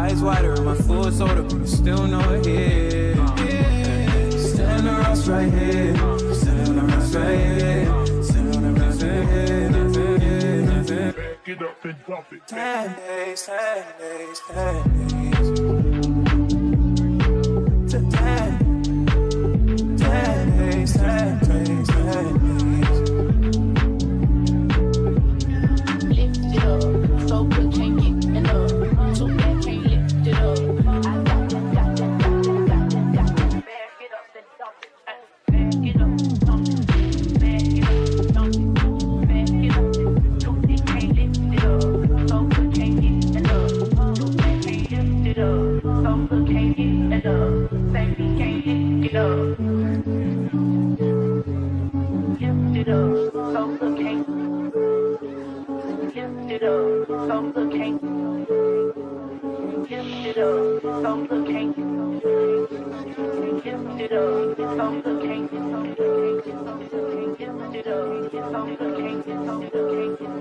eyes wider, my full soda, but it's still no hit. Still in the rust right here. Still in the rust right here. Still in the rust right here. Back it up and drop it. 10 days, 10 days, 10 days. To 10 days, 10 days, 10 days. Lift it up, so good can't get enough. Too bad can't lift it up. I got back it up and dump it. Back it up, dump it. Back it up, dump it. Back it up. Too bad can't lift it up. So good can't get enough. Too bad can't lift it up. So good can't get enough. Baby can't lift it up. Lift it up, so good can't. Lift it up, so good can't. Lift it up, so good can't. Lift it up, so good can't. Lift it up, so good can't.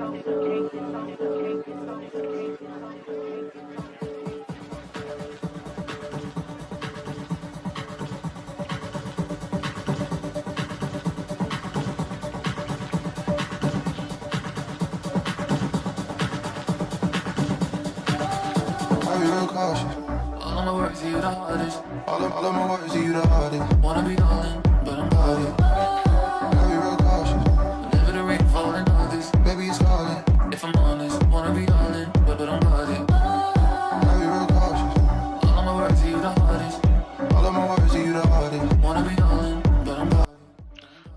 I be real cautious. All of my words to you the hardest. All of my words to you the hardest. Wanna be darling, but I'm guarded. I be real cautious. Whenever the rain falling August. Baby, it's calling. If I'm honest, wanna be darling, but I'm guarded. I be real cautious. All of my words to you the hardest. All of my words to you the hardest. Wanna be darling, but I'm guarded.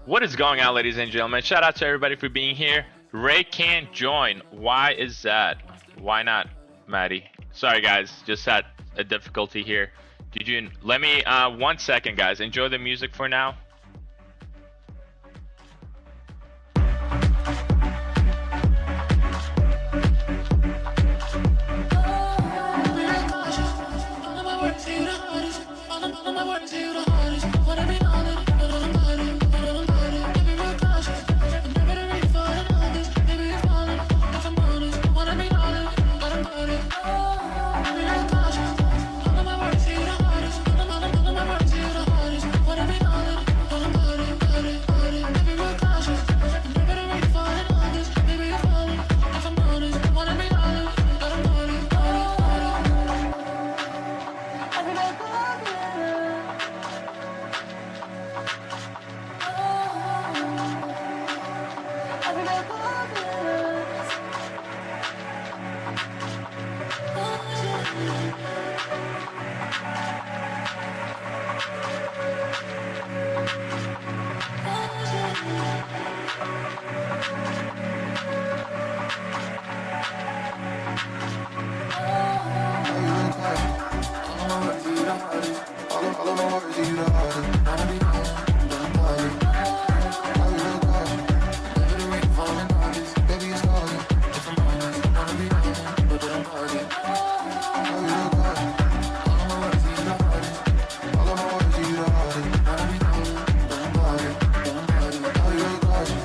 What is going on, ladies and gentlemen? Shout out to everybody for being here. Ray can't join. Why is that? Why not, Maddie? Sorry, guys. Just had a difficulty here. Did you let me 1 second, guys? Enjoy the music for now. I be real cautious. All of my words to you the hardest. All of my words to you the hardest. Wanna be darling, but I'm guarded. I be real cautious. Whenever the rain falling August. Baby, it's calling. If I'm honest, wanna be darling, but I'm guarded. I be real cautious. All of my words to you the hardest. All of my words to you the hardest. Wanna be darling, but I'm guarded. I be real cautious.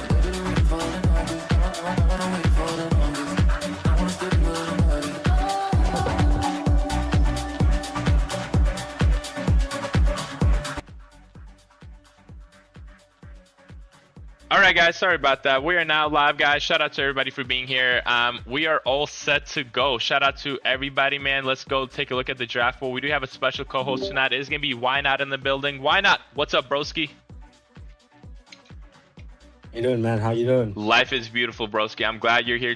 Whenever the rain falling August. I wanna wait for the longest. I wanna stay with I'm guarded. All right, guys. Sorry about that. We are now live, guys. Shout out to everybody for being here. We are all set to go. Shout out to everybody, man. Let's go take a look at the draft board. We do have a special co-host tonight. It is gonna be Why Not in the building. Why Not? What's up, broski? How you doing, man? How you doing? Life is beautiful, broski. I'm glad you're here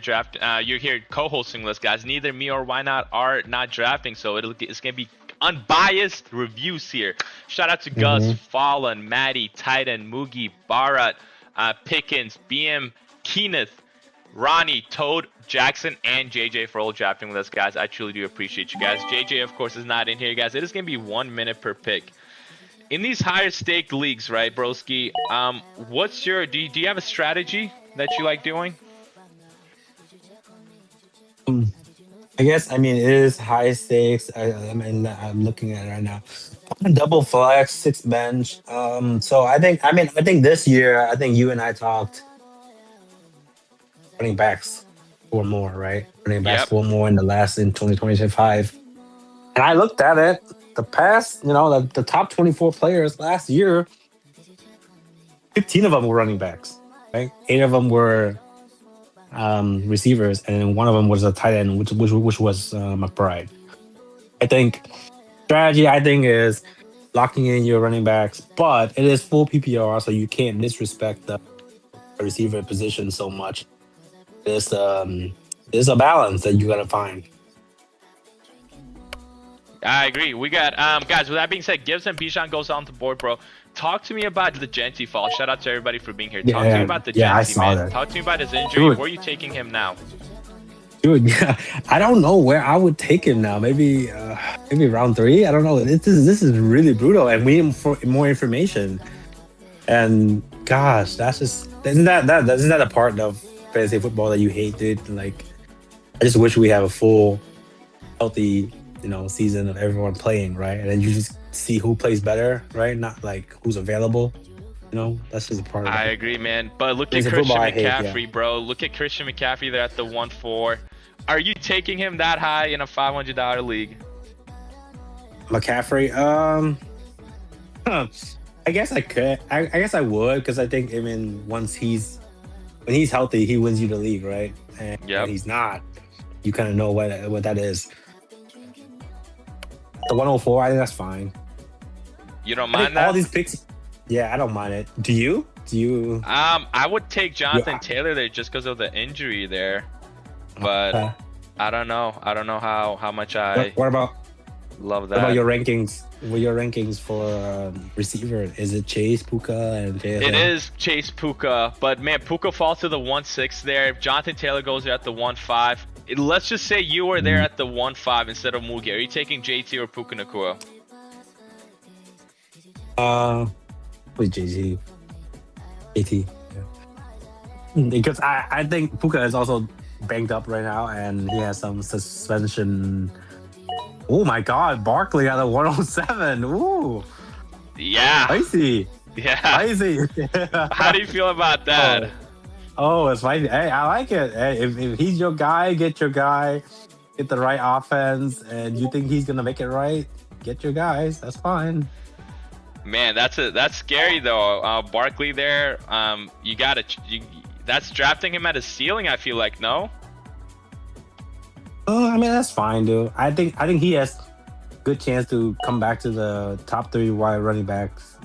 you're here co-hosting this, guys. Neither me or Why Not are not drafting, so it's gonna be unbiased reviews here. Shout out to Gus, Fallen, Maddie, Titan, Moogie, Barat, Pickens, BM, Kenneth, Ronnie, Toad, Jackson, and JJ for all drafting with us, guys. I truly do appreciate you guys. JJ, of course, is not in here, guys. It is gonna be 1 minute per pick. In these higher stake leagues, right, broski? What's your do you have a strategy that you like doing? I guess, I mean, it is high stakes. I mean, I'm looking at it right now. Double flex, 6 bench. So I think this year, I think you and I talked running backs 4 more, right? Running backs Yep. 4 more in 2025. And I looked at it. The past, the top 24 players last year, 15 of them were running backs, right? 8 of them were receivers, and then one of them was a tight end, which was McBride. I think strategy, is locking in your running backs, but it is full PPR, so you can't disrespect the receiver position so much. There's a balance that you gotta find. I agree. We got guys. With that being said, Gibbs and Bijan goes on the board, bro. Talk to me about the Genti fall. Shout out to everybody for being here. Talk to me about the yeah, I Genti, saw man. that. Talk to me about his injury. Dude. Where are you taking him now? Dude, yeah, I don't know where I would take him now. Maybe round 3. I don't know. This is really brutal, and we need more information. And gosh, that's just isn't that a part of fantasy football that you hate, dude? Like, I just wish we have a full, healthy, season of everyone playing, right? And then you just see who plays better, right? Not like who's available. That's just a part of I it. agree, man. But look at Fantasy Christian football, I hate, McCaffrey, bro. Look at Christian McCaffrey. They're at the 1-4. Are you taking him that high in a $500 league? McCaffrey, I guess I could. I guess I would, because I think when he's healthy, he wins you the league, right? And Yep. when he's not, you kind of know what that is. The 104, I think that's fine. You don't I mind think that? all these picks, yeah, I don't mind it. Do you? I would take Jonathan Yeah. Taylor there just because of the injury there, but Uh, I don't know. I don't know how much I what about love what that. about your rankings? What are your rankings for receiver? Is it Chase, Puka, and JSN? It is Chase Puka, but man, Puka falls to the 1-6 there. If Jonathan Taylor goes there at the 1-5, let's just say you were there at the 1-5 instead of Mugi. Are you taking JT or Puka Nakua? With JT. Yeah. Because I think Puka is also banged up right now, and he has some suspension. Oh my God, Barkley at a 107. Ooh, Yeah, spicy, yeah. spicy. How do you feel about that? Oh, it's spicy. Hey, I like it. Hey, if he's your guy, get your guy. Get the right offense, and you think he's gonna make it right, get your guys. That's fine. Man, that's scary though. Barkley there. That's drafting him at his ceiling. I feel like no. Oh, I mean, that's fine, dude. I think he has good chance to come back to the top 3 wide running backs.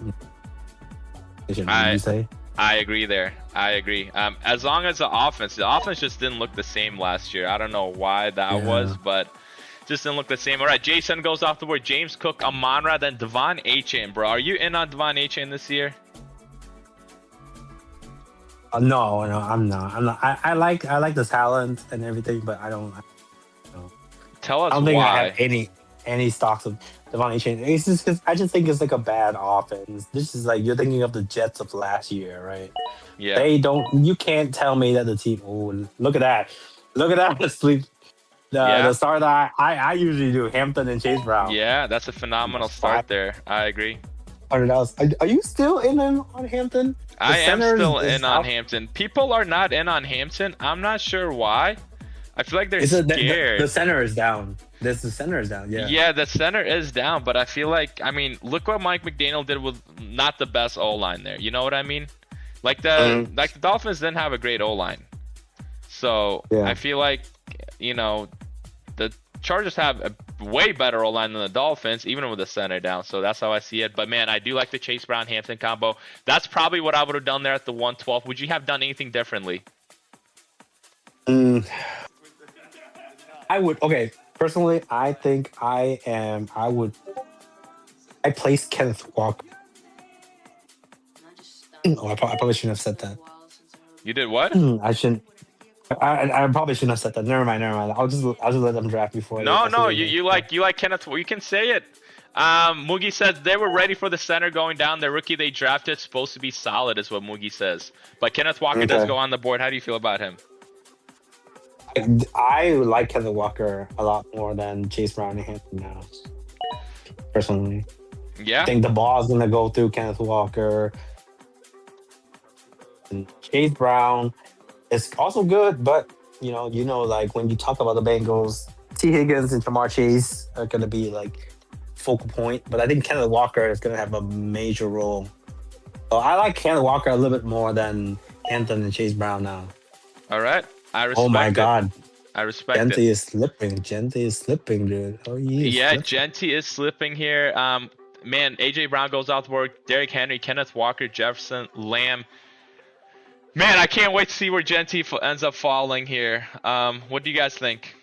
You say? I agree there. I agree. As long as the offense just didn't look the same last year. I don't know why that was, but just didn't look the same. All right, Jason goes off the board. James Cook, Amon-Ra, then Devon Achane, bro. Are you in on Devon Achane this year? No, I'm not. I like the talent and everything, but I don't. Tell us I don't think why. I have any stocks of Devon Achane. It's just because I just think it's like a bad offense. This is like you're thinking of the Jets of last year, right? Yeah. They don't. You can't tell me that the team. Oh, look at that! Look at that! Sleep. The start that I usually do, Hampton and Chase Brown. Yeah, that's a phenomenal start there. I agree. $100. Are you still in on Hampton? I am still in on Hampton. People are not in on Hampton. I'm not sure why. I feel like they're scared. The center is down. The center is down. Yeah. Yeah, the center is down, but I feel like, look what Mike McDaniel did with not the best O-line there. You know what I mean? Like the Dolphins didn't have a great O-line. So I feel like, the Chargers have a way better O-line than the Dolphins, even with the center down. So that's how I see it. But man, I do like the Chase Brown Hampton combo. That's probably what I would have done there at the 112. Would you have done anything differently? I would. Okay, personally, I think I placed Kenneth Walker. Oh, I probably shouldn't have said that. You did what? I shouldn't. I probably shouldn't have said that. Never mind. I'll just let them draft before. No. You like Kenneth. You can say it. Moogie says they were ready for the center going down. The rookie they drafted supposed to be solid, is what Moogie says. But Kenneth Walker does go on the board. How do you feel about him? I like Kenneth Walker a lot more than Chase Brown and Hampton now. Personally, Yeah. I think the ball is gonna go through Kenneth Walker. And Chase Brown is also good, but like when you talk about the Bengals T. Higgins and Jamar Chase are gonna be like focal point, but I think Kenneth Walker is gonna have a major role. So I like Kenneth Walker a little bit more than Anthony and Chase Brown now. All right. I respect Oh my it. God, I respect Gente it. is slipping. Gente is slipping, dude. Oh Yeah, slipping. Genty is slipping here. Man, AJ Brown goes out to work. Derrick Henry, Kenneth Walker, Jefferson, Lamb. Man, I can't wait to see where Genty ends up falling here. What do you guys think?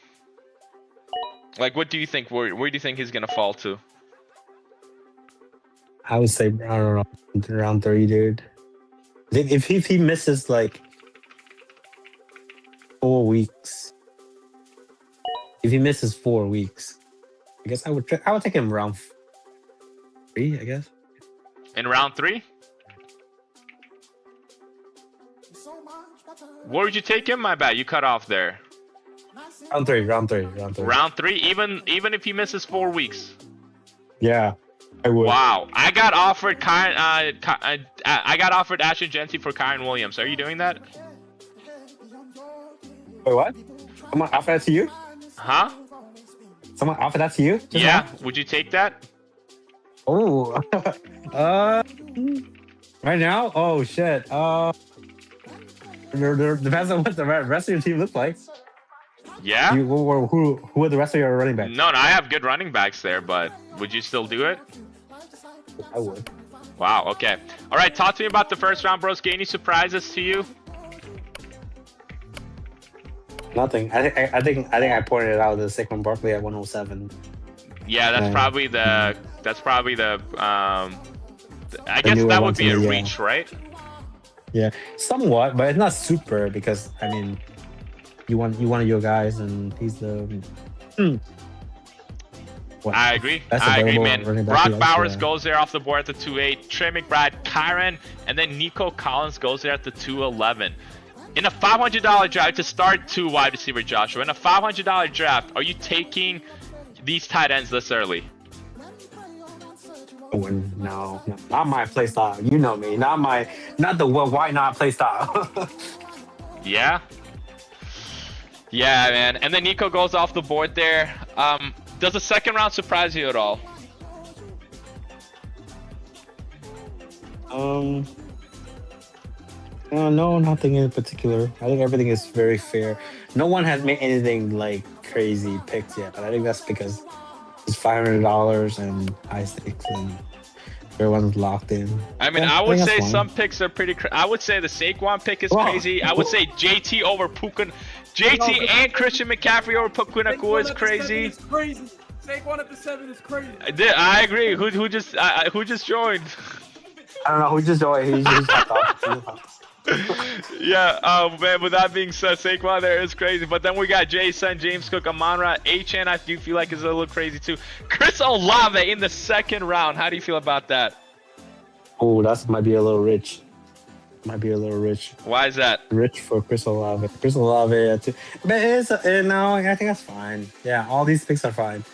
Like, what do you think? Where do you think he's gonna fall to? I would say I don't know, around 30, dude. If he misses like 4 weeks, if he misses 4 weeks, I guess I would take him around 3. I guess In round 3? Where would you take him? My bad, you cut off there. round 3. Round 3, even if he misses 4 weeks. Yeah, I would. Wow, I got offered I got offered Ashton Genty for Kyron Williams. Are you doing that? Wait, what? Someone offer that to you? Huh? Someone offer that to you? Just Yeah. now? Would you take that? Oh. Right now? Oh shit. Depends on what the rest of your team looks like. Yeah. Who are the rest of your running backs? No, I have good running backs there, but would you still do it? I would. Wow. Okay. All right. Talk to me about the first round, bros. Any surprises to you? Nothing. I think I pointed out the Saquon Barkley at 107. Yeah, that's Yeah. probably the. That's probably the. I guess newer that one would to be a me, yeah. reach, right? Yeah, somewhat, but it's not super because I mean, you want your guys, and he's the. What? I agree. That's I agree, available man. running back Brock he likes, Bowers yeah. goes there off the board at the 2-8. Trey McBride, Kyron, and then Nico Collins goes there at the 2-11. In a $500 draft to start 2 wide receiver, Joshua. In a $500 draft, are you taking these tight ends this early? No, not my play style. You know me. Not the why not play style. Yeah. Yeah, man. And then Nico goes off the board there. Does the second round surprise you at all? No, nothing in particular. I think everything is very fair. No one has made anything like crazy picks yet, but I think that's because it's $500 and high stakes and everyone's locked in. I mean, Yeah, I would think say that's some picks are pretty. I would say the Saquon pick is Wow. crazy. I would say JT over Puka. JT and Christian McCaffrey over Puka Nacua is crazy. Saquon at the 7 is crazy. I agree. Who just joined? I don't know who just joined. He just hopped off. Yeah, man, with that being said, Saquon there is crazy. But then we got Jason, James Cook, Amon-Ra, HN, I do feel like is a little crazy too. Chris Olave in the second round. How do you feel about that? Oh, that might be a little rich. Might be a little rich. Why is that? Rich for Chris Olave. Chris Olave, too. But it's no, I think that's fine. Yeah, all these picks are fine.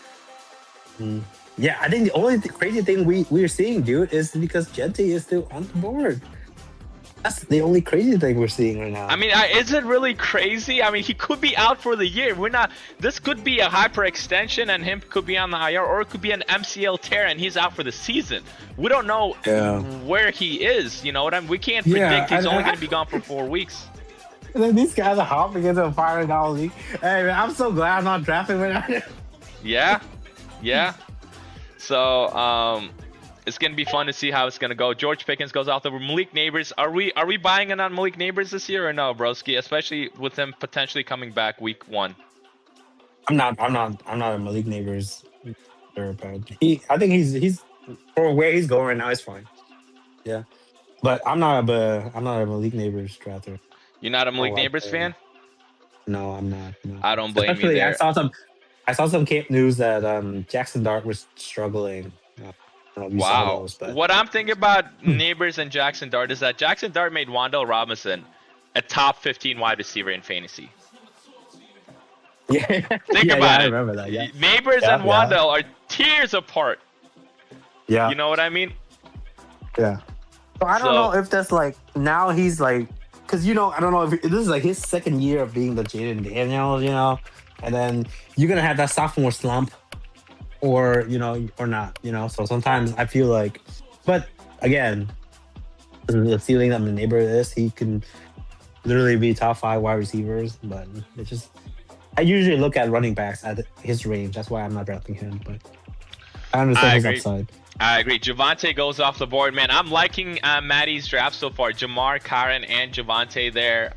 Yeah, I think the only crazy thing we're seeing, dude, is because Genty is still on the board. That's the only crazy thing we're seeing right now. I mean, is it really crazy? I mean, he could be out for the year. This could be a hyperextension and him could be on the IR, or it could be an MCL tear and he's out for the season. We don't know where he is. You know what I mean? We can't predict he's only going to be gone for 4 weeks. And then these guys are hopping into a $500 league. Hey, man, I'm so glad I'm not drafting right now. Yeah. So, it's gonna be fun to see how it's gonna go. George Pickens goes out there with Malik Neighbors. Are we buying in on Malik Neighbors this year or no, broski? Especially with him potentially coming back week 1. I'm not a Malik Neighbors. But I think he's for where he's going right now is fine. Yeah, but I'm not a Malik Neighbors drafter. You're not a Malik like Neighbors that. fan? No, I'm not. No. I don't blame you Especially, there. I saw some camp news that Jackson Dart was struggling. I don't know if you saw those, but What I'm thinking about Neighbors and Jackson Dart is that Jackson Dart made Wan'Dale Robinson a top 15 wide receiver in fantasy. yeah, Think yeah, about I it. remember that. Yeah, Neighbors Yeah, and yeah. Wan'Dale are tears apart. yeah, You know what I mean? yeah. So I don't So- know if that's like now he's like, because I don't know if this is like his second year of being the Jaden Daniels. and then you're gonna have that sophomore slump, or or not. So sometimes I feel like, but again, the ceiling that the neighbor is, he can literally be top 5 wide receivers. But it's just, I usually look at running backs at his range. That's why I'm not drafting him. But I understand I his agree. upside. I agree. Javante goes off the board, man. I'm liking Maddie's draft so far. Jamar, Karen, and Javante there.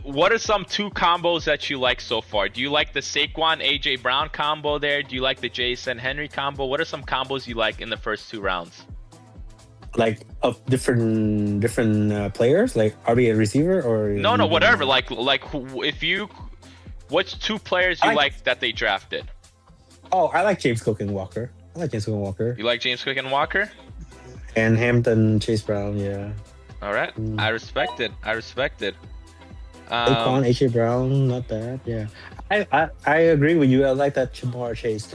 What are some 2 combos that you like so far? Do you like the Saquon AJ Brown combo there? Do you like the Jason Henry combo? What are some combos you like in the first 2 rounds? Like of different players, like are we a receiver or No, whatever. What's 2 players you like that they drafted? Oh, I like James Cook and Walker. I like James Cook and Walker. You like James Cook and Walker? And Hampton, Chase Brown, yeah. All right, I respect it. Saquon, AJ Brown, not bad. Yeah, I agree with you. I like that Jamar Chase,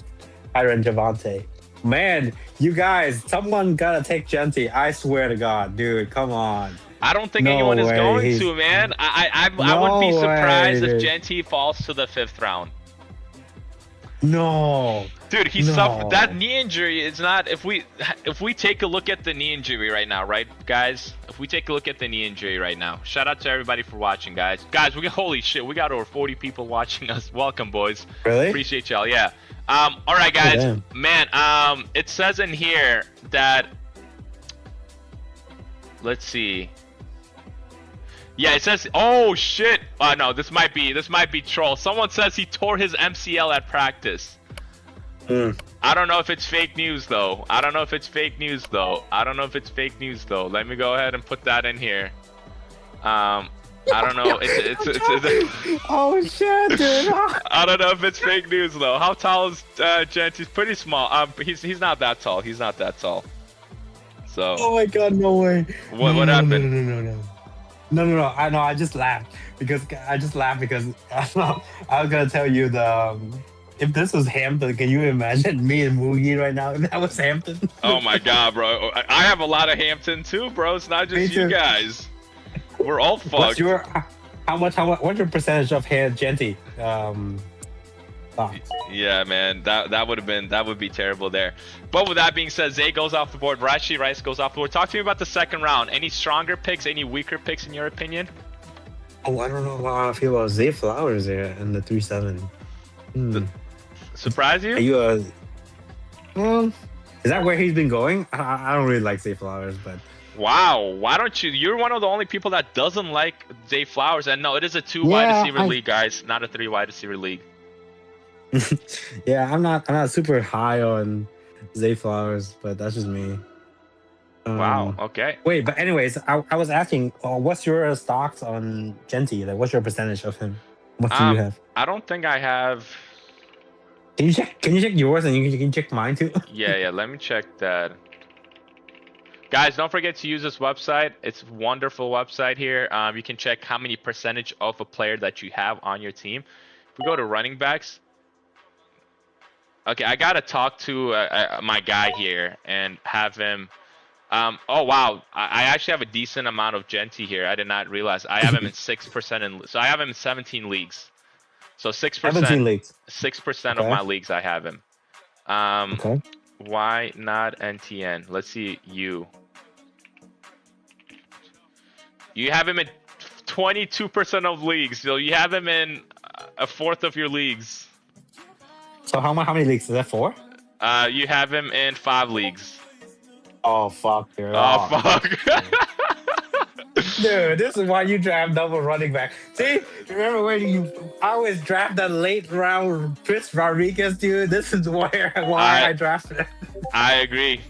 Tyron Javante. Man, you guys, someone gotta take Genty. I swear to God, dude, come on. I don't think No anyone is way, going he's- to, man. I No wouldn't be surprised way, if dude. Genty falls to the 5th round. No, Dude, he No. suffered that knee injury. It's not if we take a look at the knee injury right now, right, guys? If we take a look at the knee injury right now, shout out to everybody for watching, guys. Guys, holy shit, we got over 40 people watching us. Welcome, boys. really? Appreciate y'all. Yeah. All right, guys. damn. Man, it says in here that. Let's see. Yeah, it says. Oh shit. No, this might be troll. Someone says he tore his MCL at practice. Mm. I don't know if it's fake news though. Let me go ahead and put that in here. I don't know. It's Oh shit, dude. I don't know if it's fake news though. How tall is Gent? He's pretty small. He's not that tall. So Oh my God, no way. What happened? No. I just laughed because I was gonna tell you if this was Hampton, can you imagine me and Moogie right now if that was Hampton? Oh my God, bro. I have a lot of Hampton too, bro. It's not Me just you too. guys. We're all fucked. What's your what's your percentage of Genty? Thoughts? Yeah, man, that would be terrible there. But with that being said, Zay goes off the board. Rashi Rice goes off the board. Talk to me about the 2nd round. Any stronger picks? Any weaker picks in your opinion? Oh, I don't know how I feel about Zay Flowers there in the 3-7. Surprise you? Are you a? Is that where he's been going? I don't really like Zay Flowers, but Wow, why don't you? You're one of the only people that doesn't like Zay Flowers, and no, it is a 2 wide Yeah, receiver league, guys, not a 3 wide receiver league. yeah, I'm not super high on Zay Flowers, but that's just me. Wow. Okay. Wait, but anyways, I was asking, what's your stocks on Genty? Like, what's your percentage of him? What do you have? I don't think I have. Can you check yours and you can check mine too? Yeah. Let me check that. Guys, don't forget to use this website. It's a wonderful website here. You can check how many percentage of a player that you have on your team. If we go to running backs. Okay, I gotta talk to my guy here and have him. Oh wow, I actually have a decent amount of Genty here. I did not realize I have him in 6% so I have him in 17 leagues. So 6%. 17 leagues. 6% of Okay. my leagues I have him. Okay. Why not NTN? Let's see you. You have him in 22% of leagues. So you have him in a 1/4 of your leagues. So how many leagues is that for? You have him in 5 leagues. Oh fuck, dude. Oh fuck. Dude, this is why you draft double running back. See, remember when you always draft that late round Chris Rodriguez, dude? This is why I drafted it. I agree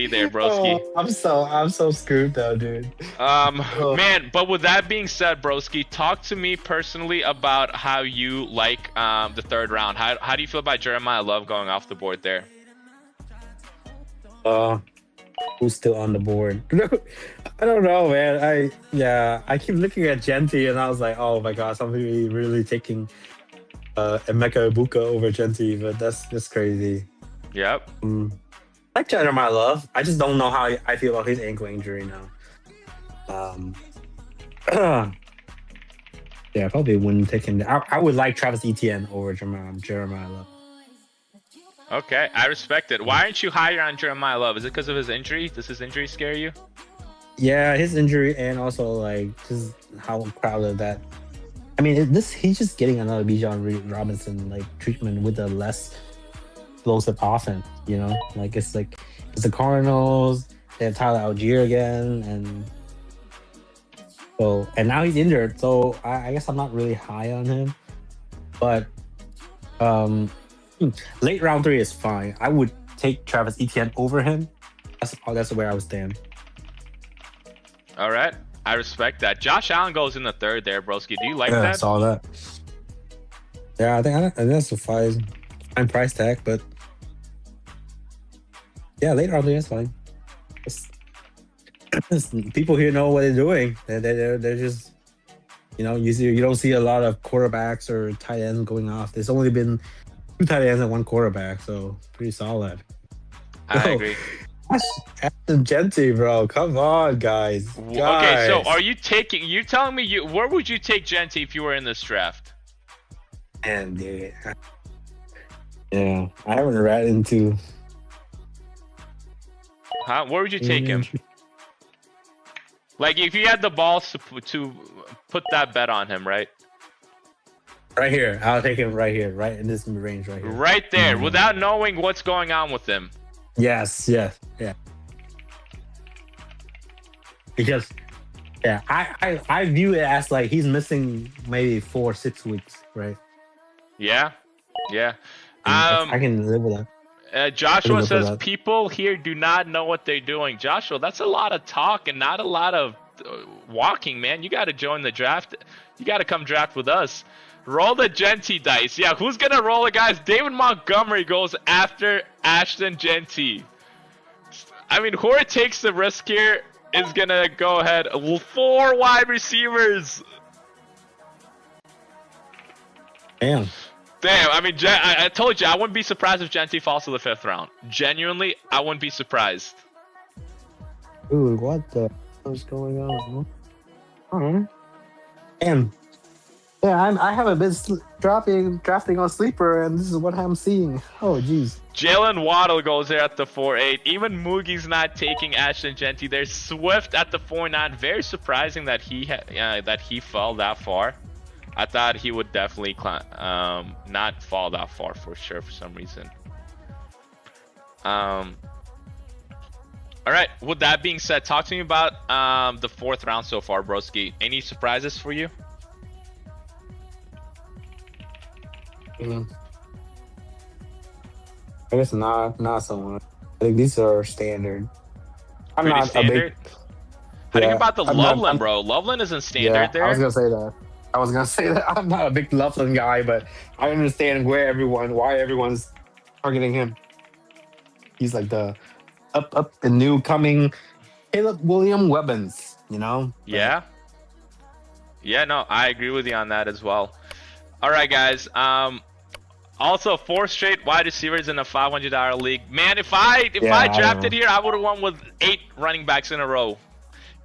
there, broski. Oh, I'm so screwed though, dude. Man, but with that being said, broski, talk to me personally about how you like the 3rd round. How do you feel about Jeremiah Love going off the board there? Who's still on the board? I don't know, man. I keep looking at Genty and I was like, oh my god, somebody really taking Emeka Ibuka over Genty, but that's crazy. Yep. I like Jeremiah Love. I just don't know how I feel about his ankle injury now. Yeah, I probably wouldn't take him. I would like Travis Etienne over Jeremiah Love. Okay, I respect it. Why aren't you higher on Jeremiah Love? Is it because of his injury? Does his injury scare you? Yeah, his injury and also like just how crowded that. I mean, this he's just getting another Bijan Robinson like treatment with a less explosive offense. You know, like it's the Cardinals. They have Tyler Algier again, and so and now he's injured. So I guess I'm not really high on him, but um, late round 3 is fine. I would take Travis Etienne over him. That's where I would stand. All right, I respect that. Josh Allen goes in the 3rd there, broski. Do you like Yeah, I that? saw that. Yeah, I think that's a fine price tag, but yeah, late round 3 is fine. People here know what they're doing. They're just, you don't see a lot of quarterbacks or tight ends going off. There's only been 2 tight ends and 1 quarterback, so pretty solid. I Yo, agree. Ashton Genty, bro, come on, guys. Okay, so Guys. are you taking? You're telling me where would you take Genty if you were in this draft? And yeah, I haven't read into. Huh? Where would you take him? Like if you had the balls to put that bet on him, right? Right here, I'll take him right here, right in this range, right here. Right there, Mhm. without knowing what's going on with him. Yes, yeah. Because, yeah, I view it as like he's missing maybe 4-6 weeks, right? Yeah, yeah. I can live with that. Joshua Look at says that. people here do not know what they're doing. Joshua, that's a lot of talk and not a lot of walking, man. You got to join the draft. You got to come draft with us. Roll the Genty dice. Yeah, who's gonna roll it, guys? David Montgomery goes after Ashton Genty. I mean, whoever takes the risk here is gonna go ahead. 4 wide receivers. Damn. Damn, I mean, I told you, I wouldn't be surprised if Genty falls to the 5th round. Genuinely, I wouldn't be surprised. Dude, what the hell is going on? Damn. Yeah, I haven't been drafting on sleeper, and this is what I'm seeing. Oh, jeez. Jalen Waddle goes there at the 4-8. Even Moogie's not taking Ashton Genty. There's Swift at the 4-9. Very surprising that he fell that far. I thought he would definitely not fall that far for sure for some reason. All right. With that being said, talk to me about the 4th round so far, broski. Any surprises for you? I guess not so much. I think these are standard. I'm Pretty not standard. a big. How do you Yeah, think about the I'm not- Loveland, bro? Loveland isn't standard Yeah, there. I was gonna say that. I'm not a big Loveland guy, but I understand why everyone's targeting him. He's like the up and new coming Caleb William Webbins, Yeah. Yeah, no, I agree with you on that as well. All right, guys. Also, 4 straight wide receivers in a $500 league. Man, if I Yeah, I drafted know. here, I would have won with 8 running backs in a row.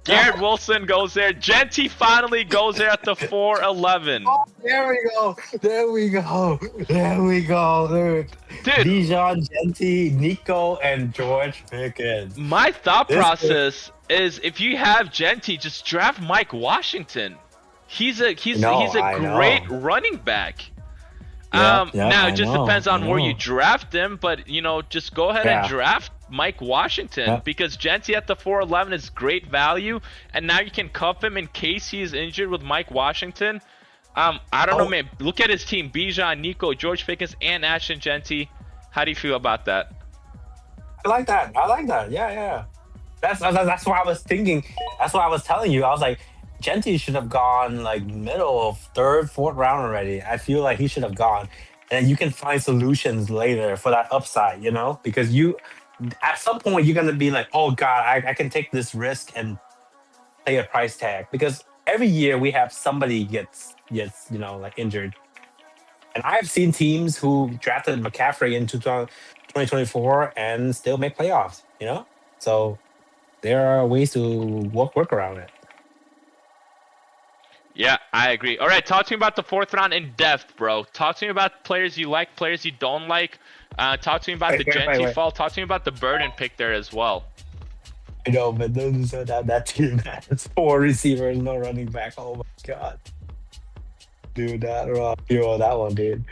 Garrett Wilson goes there. Genty finally goes there at the 4-11. There we go. Dude. Dude, Bijan, Genty, Nico, and George Pickens. my thought This process is if you have Genty, just draft Mike Washington. He's a I know. great running back. Yeah, Now I it just know, depends on I where you know. draft him, but just go ahead and Yeah. draft Mike Washington Yeah. because Genty at the 4-11 is great value, and now you can cuff him in case he is injured with Mike Washington. I don't know, Oh. man. Look at his team: Bijan, Nico, George Pickens, and Ashton Genty. How do you feel about that? I like that. Yeah. That's what I was thinking. That's what I was telling you. I was like, Genty should have gone like middle of 3rd, 4th round already. I feel like he should have gone. And you can find solutions later for that upside, because at some point you're gonna be like, oh God, I can take this risk and pay a price tag. Because every year we have somebody gets like injured. And I've seen teams who drafted McCaffrey in 2024 and still make playoffs, So there are ways to work around it. Yeah, I agree. All right, talk to me about the fourth round in depth, bro. Talk to me about players you like, players you don't like. Talk to me about the Genty fall. Talk to me about the Burden pick there as well. I know, but those are that team has 4 receivers, no running back. Oh my god, dude, that that one, dude.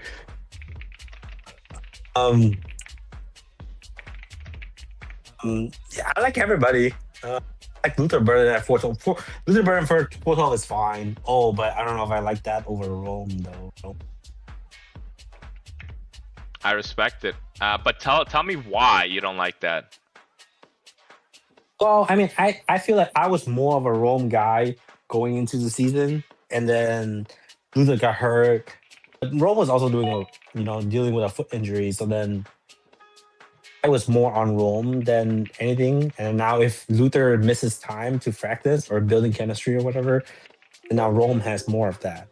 Yeah, I like everybody. I like Luther Burden at 412. Luther Burden for 412 is fine. Oh, but I don't know if I like that over Rome though. I respect it. But tell me why you don't like that. Well, I mean, I feel like I was more of a Rome guy going into the season, and then Luther got hurt. But Rome was also dealing with a foot injury, so then I was more on Rome than anything. And now if Luther misses time to practice or building chemistry or whatever, and now Rome has more of that.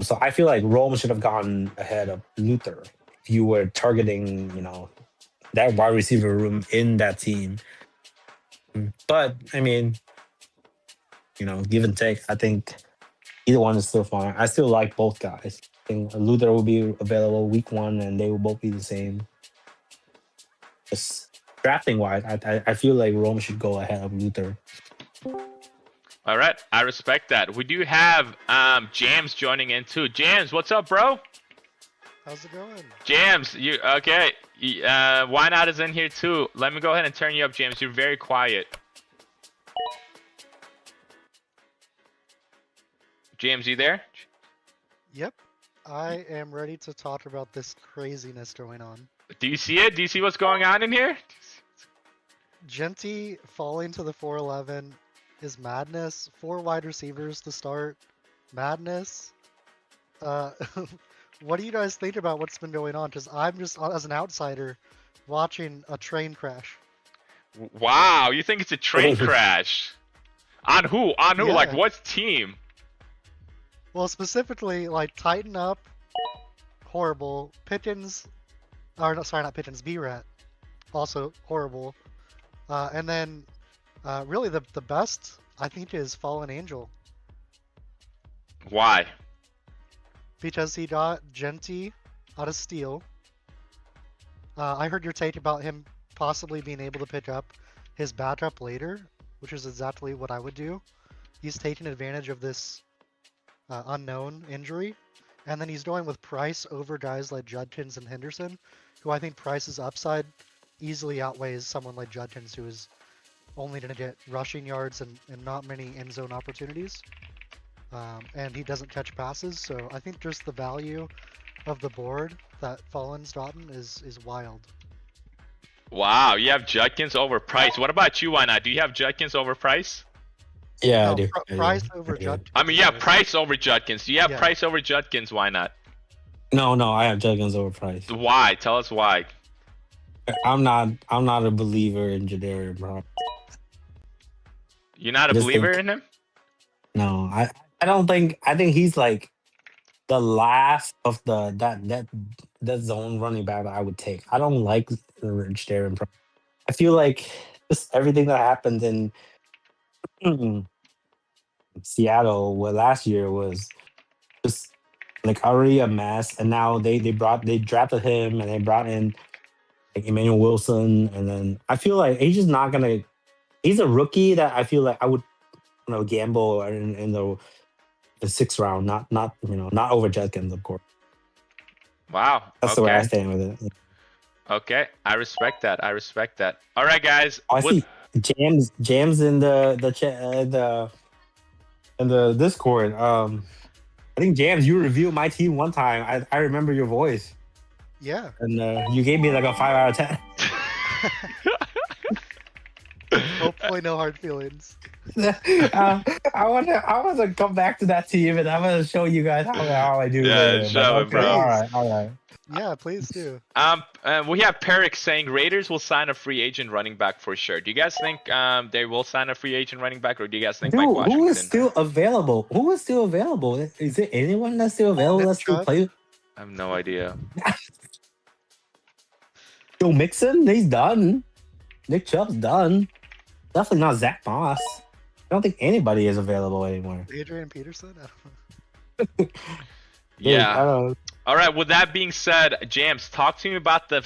So I feel like Rome should have gone ahead of Luther if you were targeting, that wide receiver room in that team. But I mean, give and take. I think either one is still fine. I still like both guys. I think Luther will be available week 1, and they will both be the same. Just drafting wise, I feel like Rome should go ahead of Luther. All right, I respect that. We do have Jams joining in too. Jams, what's up, bro? How's it going? Jams, you okay? Why not is in here too. Let me go ahead and turn you up, James. You're very quiet. James, you there? Yep. I am ready to talk about this craziness going on. Do you see it? Do you see what's going on in here? Genty falling to the 411 is madness. 4 wide receivers to start. Madness. What do you guys think about what's been going on? Because I'm just, as an outsider, watching a train crash. Wow, you think it's a train crash? On who? On who? Yeah. Like what team? Well, specifically, like, Tighten Up, horrible. Pittance, or no, sorry, not Pittance, B-Rat, also horrible. And then, really, the best, I think, is Fallen Angel. Why? Because he got Genty out of Steel. I heard your take about him possibly being able to pick up his backup later, which is exactly what I would do. He's taking advantage of this unknown injury, and then he's going with Price over guys like Judkins and Henderson, who I think Price's upside easily outweighs someone like Judkins, who is only going to get rushing yards and not many end zone opportunities. And he doesn't catch passes, so I think just the value of the board that Fallen's gotten is wild. Wow, you have Judkins over Price. What about you? Why not? Do you have Judkins over Price? Yeah, No, I do. Price I do. over Judkins. I mean, yeah, Price over Judkins. Do you have Yeah. Price over Judkins? Why not? No, I have Judkins over Price. Why? Tell us why. I'm not a believer in Jadarian Brown. You're not a Just believer think- in him? No, I don't think. I think he's like the last of that zone running back that I would take. I don't like Jadarian Brown. I feel like just everything that happened in Seattle last year was just like already a mess, and now they drafted him and they brought in like Emmanuel Wilson, and then I feel like he's just not gonna. He's a rookie that I feel like I would gamble in the 6th round, not over Judkins, of course. Wow. That's the way I stand with it. Okay, I respect that. All right, guys. Oh, I see Jams in the Discord. I think Jams, you reviewed my team one time. I remember your voice, Yeah. and you gave me like a 5 out of 10. Hopefully no hard feelings. I want to come back to that team, and I'm gonna show you guys how I do. Yeah, later, show but it, bro. All right. Yeah, please do. We have Peric saying Raiders will sign a free agent running back for sure. Do you guys think they will sign a free agent running back, or do you guys think Dude, Mike Washington? who is still available? Is there anyone that's still available Nick that's still Chubb? play? I have no idea. Joe Mixon, he's done. Nick Chubb's done. Definitely not Zach Moss. don't think anybody is available anymore. Adrian Peterson. Dude, Yeah. I don't. All right. With that being said, James, talk to me about the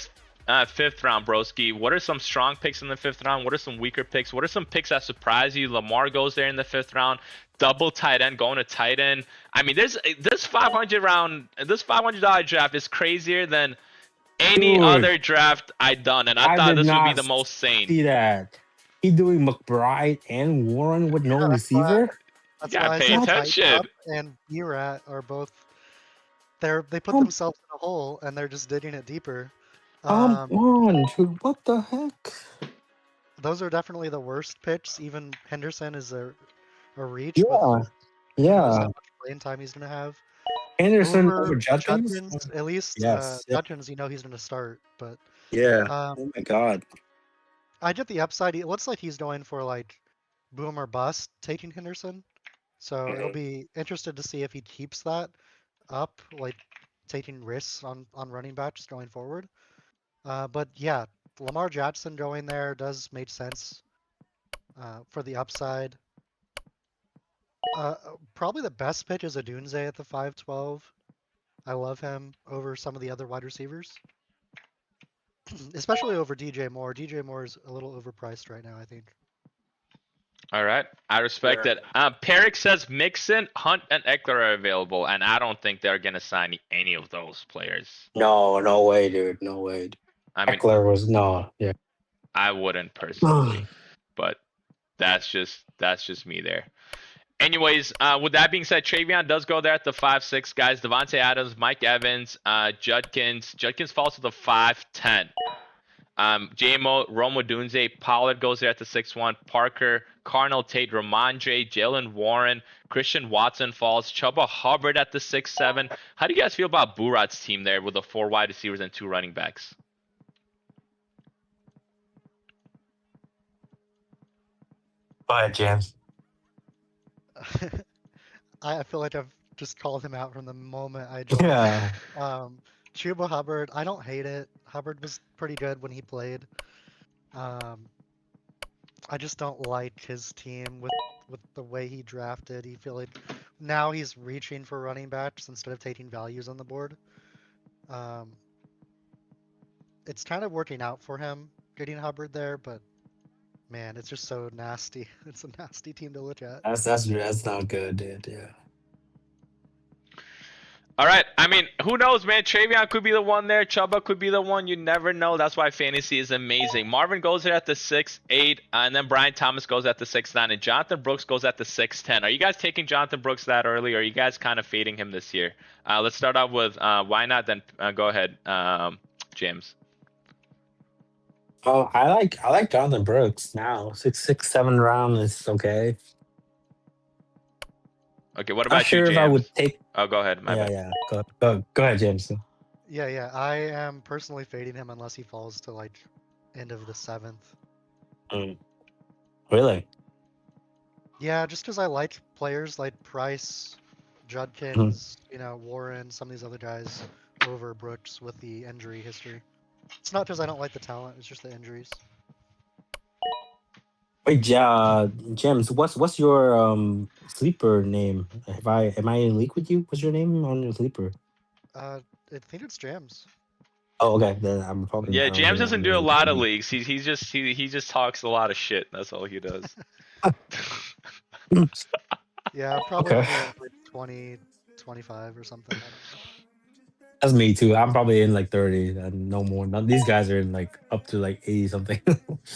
fifth round, broski. What are some strong picks in the fifth round? What are some weaker picks? What are some picks that surprise you? Lamar goes there in the fifth round. Double tight end, going to tight end. I mean, this $500 draft is crazier than any Dude. other draft I'd done, and I thought did this would be not the most sane. see that. He doing McBride and Warren with no Yeah, that's why- receiver. That's gotta why I pay said attention. Tight Top and B-Rat are both. They put Um, themselves in a hole and they're just digging it deeper. On, dude, what the heck? Those are definitely the worst picks. Even Henderson is a reach. Yeah, With who knows yeah. how much playing time he's gonna have. Henderson over Judkins. Judkins, at least Yes, yeah. Judkins, he's gonna start. But Yeah. um, Oh my god. I get the upside. It looks like he's going for like boom or bust, taking Henderson. So it'll be interested to see if he keeps that up, like taking risks on running backs going forward. But yeah, Lamar Jackson going there does make sense for the upside. Probably the best pitch is Adunze at the 512. I love him over some of the other wide receivers, especially over DJ Moore. DJ Moore is a little overpriced right now, I think. All right, I respect it. Peric says Mixon, Hunt, and Eckler are available, and I don't think they're gonna sign any of those players. No way, dude. No way. I mean, Eckler was no. Yeah. I wouldn't personally, but that's just me there. Anyways, with that being said, Travion does go there at the 5-6 guys. Devontae Adams, Mike Evans, Judkins. Judkins falls to the 5-10. JMO, Rome Odunze, Pollard goes there at the 6-1. Parker, Carnell Tate, Ramondre, Jalen Warren, Christian Watson falls. Chuba Hubbard at the 6-7. How do you guys feel about Burat's team there with the 4 wide receivers and 2 running backs? Go ahead, James. I feel like I've just called him out from the moment I joined. Yeah. Chuba Hubbard, I don't hate it. Hubbard was pretty good when he played. I just don't like his team with the way he drafted. He feel like now he's reaching for running backs instead of taking values on the board. It's kind of working out for him getting Hubbard there, but man, it's just so nasty. It's a nasty team to look at. That's not good, dude. Yeah. All right. I mean, who knows, man? Travion could be the one there. Chuba could be the one. You never know. That's why fantasy is amazing. Marvin goes there at the 6-8, and then Brian Thomas goes at the 6-9, and Jonathan Brooks goes at the 6-10. Are you guys taking Jonathan Brooks that early, or are you guys kind of fading him this year? Let's start out with why not? Then go ahead, James. Oh, I like Jonathan Brooks now. 6, 7 round is okay. Okay, what I'm about not sure you, if James? I would take. Oh, go ahead. My bad. Yeah. Go ahead, James. Yeah. I am personally fading him unless he falls to like end of the 7th. Really? Yeah, just because I like players like Price, Judkins, Warren, some of these other guys over Brooks with the injury history. It's not because I don't like the talent; it's just the injuries. Wait, James, what's your sleeper name? Am I in league with you? What's your name on your sleeper? I think it's Jams. Oh, okay. Then I'm probably. Yeah, I don't James think doesn't I'm do a in lot of league. leagues. He just talks a lot of shit. That's all he does. Yeah, probably Okay. like 20, 25 or something. That's me too. I'm probably in like 30 and no more. These guys are in like up to like 80 something.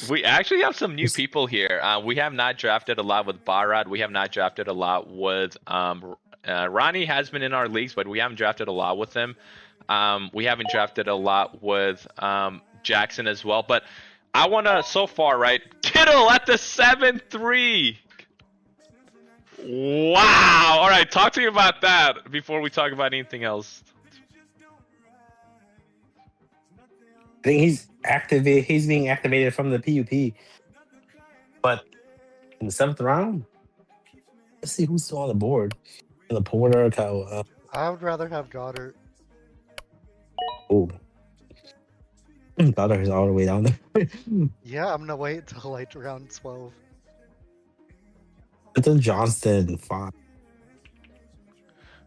We actually have some new people here. We have not drafted a lot with Barad. We have not drafted a lot with Ronnie has been in our leagues, but we haven't drafted a lot with him. We haven't drafted a lot with Jackson as well. But I want to, so far, right? Kittle at the 7-3. Wow. All right. Talk to me about that before we talk about anything else. I think he's being activated from the PUP. But in the 7th round, let's see who's still on the board. The Porter, I would rather have Goddard. Goddard is all the way down there. Yeah, I'm gonna wait till like round 12. Anton Johnston, fine.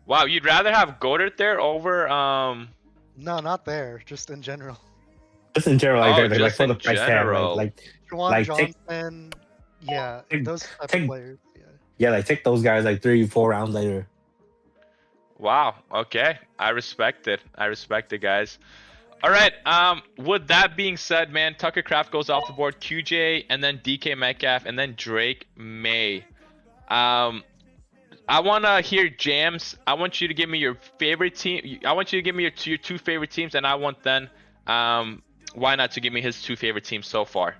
Wow, you'd rather have Goddard there over No, not there. Just in general. Just in general, like, Oh, like just for the in price tag, general. like Juwan Like, take- Johnson. Yeah, take- those type of take- players. Yeah. yeah, like take those guys like 3-4 rounds later. Wow. Okay. I respect it. I respect it, guys. All right. With that being said, man, Tucker Craft goes off the board. QJ and then DK Metcalf and then Drake May. I want to hear Jams. I want you to give me your favorite team. I want you to give me your two favorite teams, and I want then why not to give me his two favorite teams so far.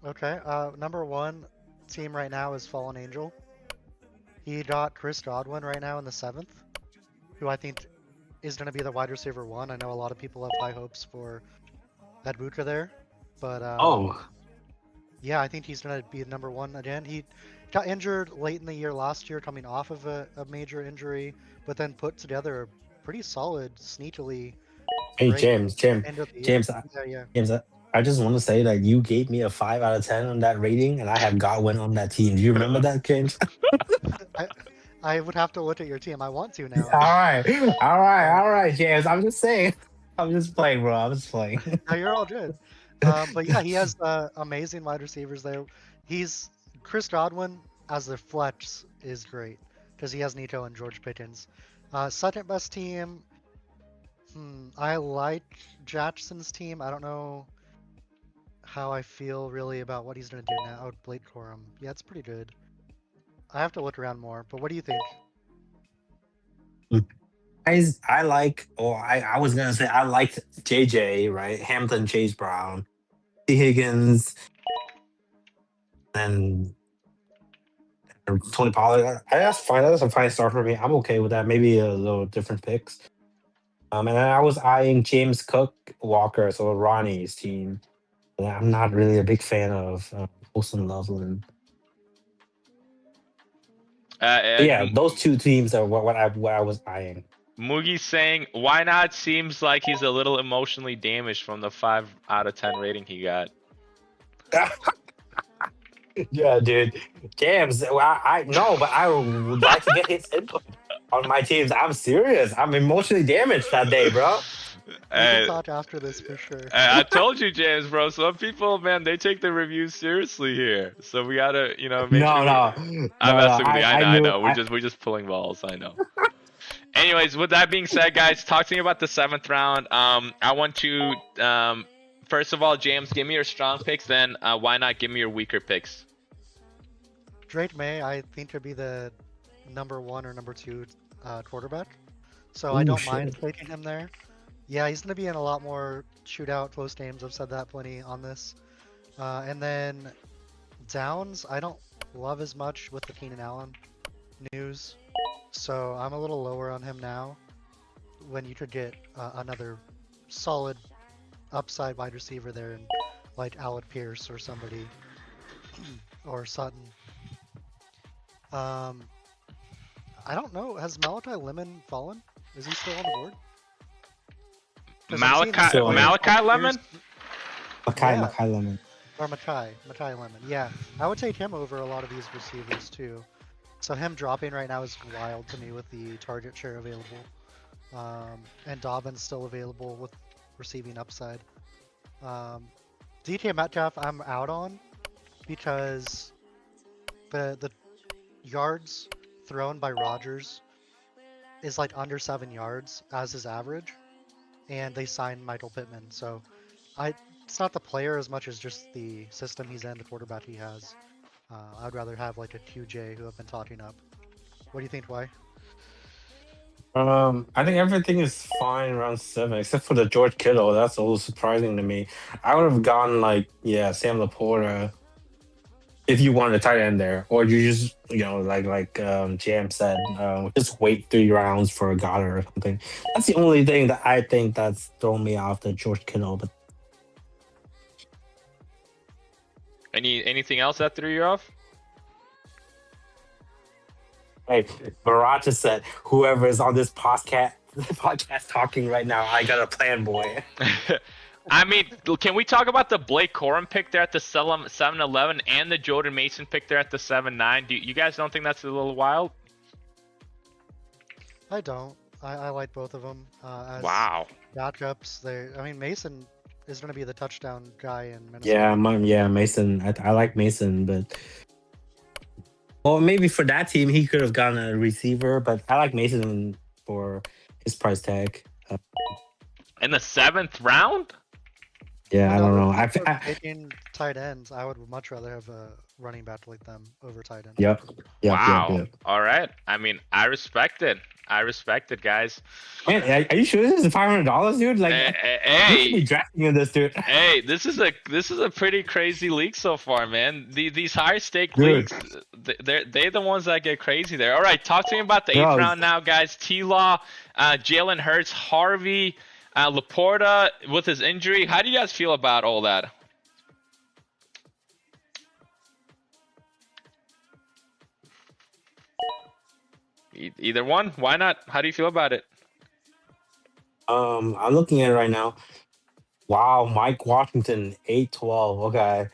Okay. Number one team right now is Fallen Angel. He got Chris Godwin right now in the 7th, who I think is going to be the wide receiver 1. I know a lot of people have high hopes for Ed Buka there, but yeah, I think he's going to be number 1 again. He got injured late in the year last year, coming off of a major injury, but then put together a pretty solid, sneakily. Hey, great James, end of the year. James, Yeah. James, I just want to say that you gave me a 5 out of 10 on that rating, and I have Godwin on that team. Do you remember that, James? I would have to look at your team. I want to now. all right, James. I'm just saying. I'm just playing, bro. I'm just playing. No, you're all good. But yeah, he has amazing wide receivers there. Chris Godwin as the flex is great because he has Nico and George Pickens. Second best team. I like Jackson's team. I don't know how I feel really about what he's gonna do now. Oh, Blake Corum. Yeah, it's pretty good. I have to look around more. But what do you think? I like, or I was gonna say I liked JJ, right? Hampton, Chase Brown, T. Higgins, and Tony Pollard. That's fine. That's a fine start for me. I'm okay with that. Maybe a little different picks. And then I was eyeing James Cook, Walker, so Ronnie's team. But I'm not really a big fan of Wilson Loveland. Yeah, those two teams are what I was eyeing. Moogie's saying, why not? Seems like he's a little emotionally damaged from the 5 out of 10 rating he got. Yeah, dude. James, I know, but I would like to get his input on my teams. I'm serious. I'm emotionally damaged that day, bro. We can talk after this for sure. I told you, James, bro. Some people, man, they take the reviews seriously here. So we gotta, make sure. I'm messing with you. I know. We're just pulling balls. I know. Anyways, with that being said, guys, talk to me about the 7th round. I want to, first of all, James, give me your strong picks. Then why not give me your weaker picks? Drake May, I think, could be the number 1 or number 2 quarterback. So I don't mind taking him there. Yeah, he's going to be in a lot more shootout, close games. I've said that plenty on this. And then Downs, I don't love as much with the Keenan Allen news. So I'm a little lower on him now when you could get another solid upside wide receiver there, and like Alec Pierce or somebody, or Sutton. I don't know. Has Malachi Lemon fallen? Is he still on the board? Malachi Lemon? Makai Lemon. Or Makai Lemon. Yeah, I would take him over a lot of these receivers too. So him dropping right now is wild to me with the target share available. And Dobbins still available with receiving upside. DK Metcalf I'm out on because the yards thrown by Rodgers is like under 7 yards as his average, and they signed Michael Pittman. So it's not the player as much as just the system he's in, the quarterback he has. I'd rather have like a QJ who I've been talking up. What do you think, why? I think everything is fine around 7, except for the George Kittle. That's a little surprising to me. I would have gone Sam Laporta if you wanted a tight end there, or you just like Jam said, just wait 3 rounds for a Goddard or something. That's the only thing that I think that's thrown me off the George Kittle. But anything else that threw you off? hey, Barat just said, whoever is on this podcast talking right now, I got a plan, boy. I mean, can we talk about the Blake Corum pick there at the 7-11 and the Jordan Mason pick there at the 7-9? Do you guys don't think that's a little wild? I don't. I like both of them as Wow. backups. I mean, Mason is going to be the touchdown guy in Minnesota. Yeah, Mason. I like Mason, but well, maybe for that team he could have gotten a receiver, but I like Mason for his price tag. In the 7th round? Yeah, I don't know. If we're taking tight ends, I would much rather have a running back like them over tight end. Yep. Wow. All right. I mean, I respect it. I respect it, guys. Man, are you sure this is $500, dude? Like, you should be Hey, drafting in this, dude. hey, this is a pretty crazy league so far, man. These high stake Dude. leagues, they're the ones that get crazy there. All right, talk to me about the 8th Bro. round now, guys. T-Law, Jalen Hurts, Harvey, Laporta with his injury. How do you guys feel about all that? Either one. Why not? How do you feel about it? I'm looking at it right now. Wow, Mike Washington, 8-12. Okay.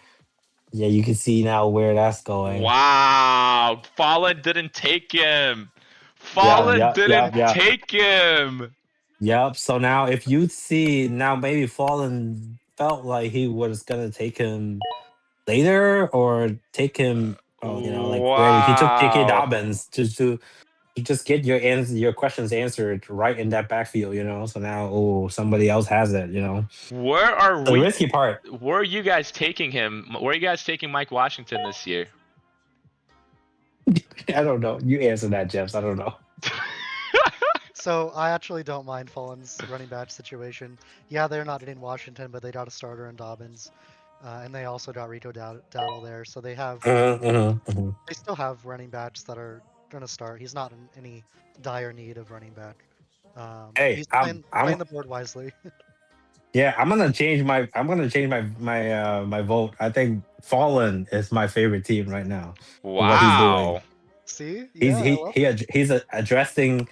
Yeah, you can see now where that's going. Wow, Fallen didn't take him. Fallen yeah, didn't yeah. take him. Yep. So now if you see now maybe Fallen felt like he was gonna take him later or take him like where he took J.K. Wow. Dobbins to just get your questions answered right in that backfield, So now somebody else has it, Where are The we? risky part. Where are you guys taking him? Where are you guys taking Mike Washington this year? I don't know. You answer that, Jeff. I don't know. So I actually don't mind Fulham's running back situation. Yeah, they're not getting Washington, but they got a starter in Dobbins, and they also got Rico Dowdle there. So they have they still have running backs that are going to start. He's not in any dire need of running back. Hey, he's I'm playing the board wisely. Yeah, I'm gonna change my my vote. I think Fallen is my favorite team right now. What he's doing. Wow. See, He's yeah, I love he's addressing.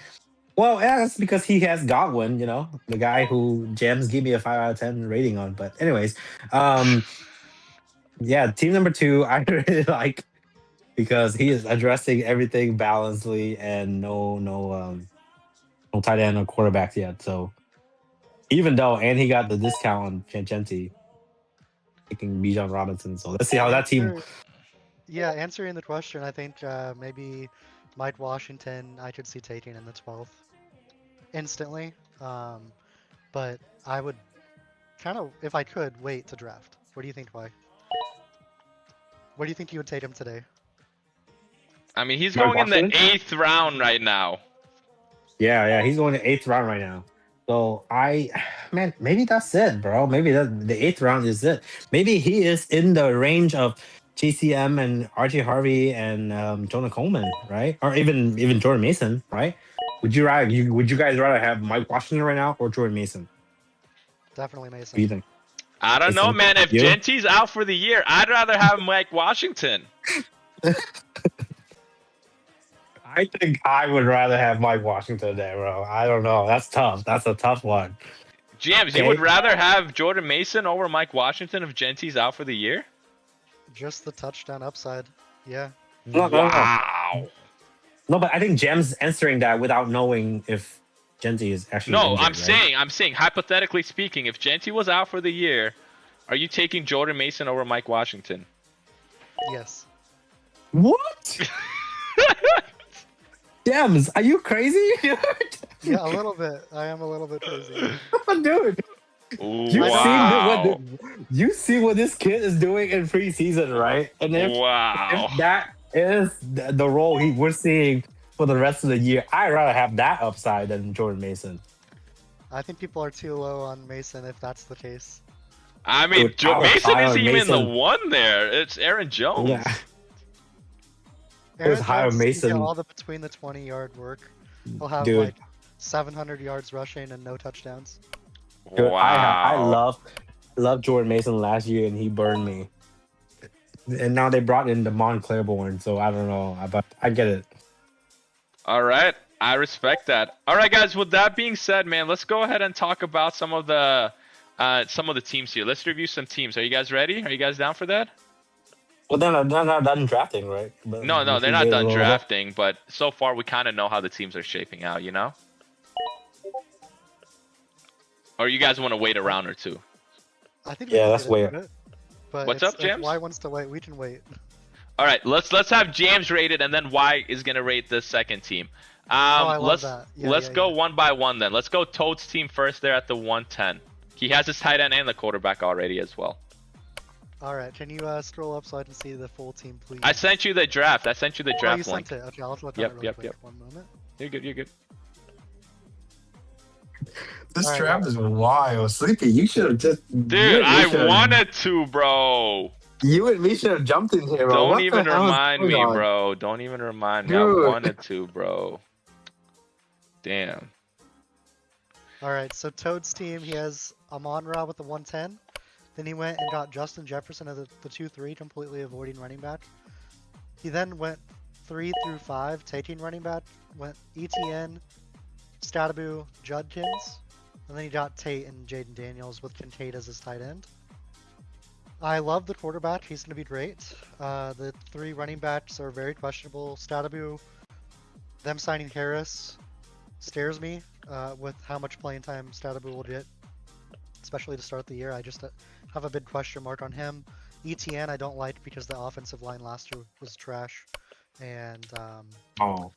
Well, yeah, that's because he has Godwin, the guy who Gems gave me a 5 out of 10 rating on. But anyways, yeah, team number 2 I really like because he is addressing everything balancedly and no tight end or quarterbacks yet. So even though he got the discount on Genti taking Bijan Robinson, so let's see how that team. Yeah, answering the question, I think maybe Mike Washington I could see taking in the 12th instantly. But I would kind of, if I could, wait to draft. What do you think, Why? Where do you think you would take him today? I mean, he's Mike going in the Washington? 8th round right now. Yeah, he's going to 8th round right now. So man, maybe that's it, bro. Maybe the 8th round is it. Maybe he is in the range of JCM and RJ Harvey and Jonah Coleman, right? Or even Jordan Mason, right? Would you guys rather have Mike Washington right now or Jordan Mason? Definitely What do you Mason. think? I don't know, Mason, man. If you? Genti's out for the year, I'd rather have Mike Washington. I think I would rather have Mike Washington there, bro. I don't know. That's tough. That's a tough one. James, you Okay. would rather have Jordan Mason over Mike Washington if Genti's out for the year? Just the touchdown upside. Yeah. No. Wow. No, but I think Jem's answering that without knowing if Genti is actually. No, injured, I'm saying, hypothetically speaking, if Genti was out for the year, are you taking Jordan Mason over Mike Washington? Yes. What? Dems, are you crazy? Yeah, a little bit. I am a little bit crazy. Dude, Wow. you see what this kid is doing in preseason, right? And Wow. if that is the role we're seeing for the rest of the year, I'd rather have that upside than Jordan Mason. I think people are too low on Mason if that's the case. I mean, Dude, I was Mason high isn't on even the Mason. one there. It's Aaron Jones. Yeah. Aaron high on Jones can get Mason. all the between the 20-yard work. He'll have Dude. like 700 yards rushing and no touchdowns. Dude, Wow. I love Jordan Mason last year, and he burned me. And now they brought in Demond Claiborne, so I don't know, but I get it. All right. I respect that. All right, guys. With that being said, man, let's go ahead and talk about some of the some of the teams here. Let's review some teams. Are you guys ready? Are you guys down for that? Well, they're not done drafting, right? But No, we they're can not wait a done little bit. drafting, but so far we kind of know how the teams are shaping out, you know? Or you guys want to wait a round or two? I think Yeah, we let's can wait a wait. bit, but What's it's- up, James? If Y wants to wait, we can wait. All right, let's have James rated, and then Y is gonna rate the second team. I love let's that. Yeah, let's yeah, go yeah. one by one then. Let's go Toad's team first. There at the 110. He has his tight end and the quarterback already as well. All right, can you scroll up so I can see the full team, please? I sent you the draft. I sent you the Oh, draft you link. sent it. Okay, I'll look Yep, at it really yep, quick. yep. One moment. You're good. You're good. This Alright. draft is wild. Sleepy, you should have just. Dude, I wanted to, bro. You and me should have jumped in here, bro. Don't What the even hell is remind going me, on? bro. Don't even remind me. Dude. I wanted to, bro. Damn. All right, so Toad's team, he has Amon-Ra with the 110. Then he went and got Justin Jefferson at the 2-3, completely avoiding running back. He then went 3 through 5, taking running back. Went ETN, Statabu, Judkins. And then he got Tate and Jaden Daniels with Kincaid as his tight end. I love the quarterback. He's going to be great. The 3 running backs are very questionable. Statabu, them signing Harris scares me with how much playing time Statabu will get, especially to start the year. I just have a big question mark on him. ETN I don't like because the offensive line last year was trash, and Oh.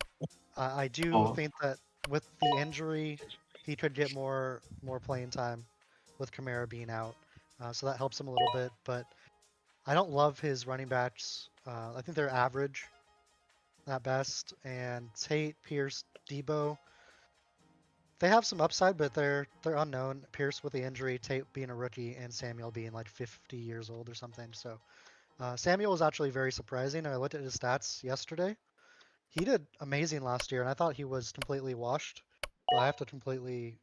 I do Oh. think that with the injury, he could get more playing time with Kamara being out, so that helps him a little bit. But I don't love his running backs. I think they're average at best. And Tate, Pierce, Debo, they have some upside, but they're unknown. Pierce with the injury, Tate being a rookie, and Samuel being like 50 years old or something. So Samuel was actually very surprising. I looked at his stats yesterday. He did amazing last year, and I thought he was completely washed. But I have to completely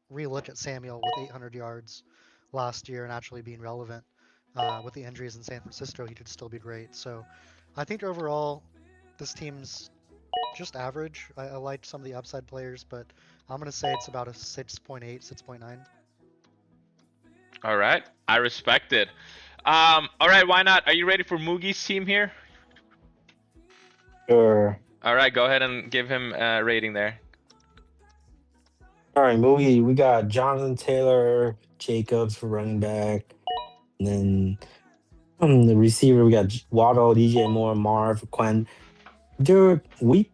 re-look at Samuel with 800 yards last year and actually being relevant. With the injuries in San Francisco, he could still be great. So I think overall, this team's just average. I liked some of the upside players, but I'm going to say it's about a 6.8, 6.9. All right. I respect it. All right. Why not? Are you ready for Moogie's team here? Sure. All right. Go ahead and give him a rating there. All right, Moogie, we got Jonathan Taylor, Jacobs for running back. And then the receiver, we got Waddle, DJ Moore, Marv, Quinn. Dude, we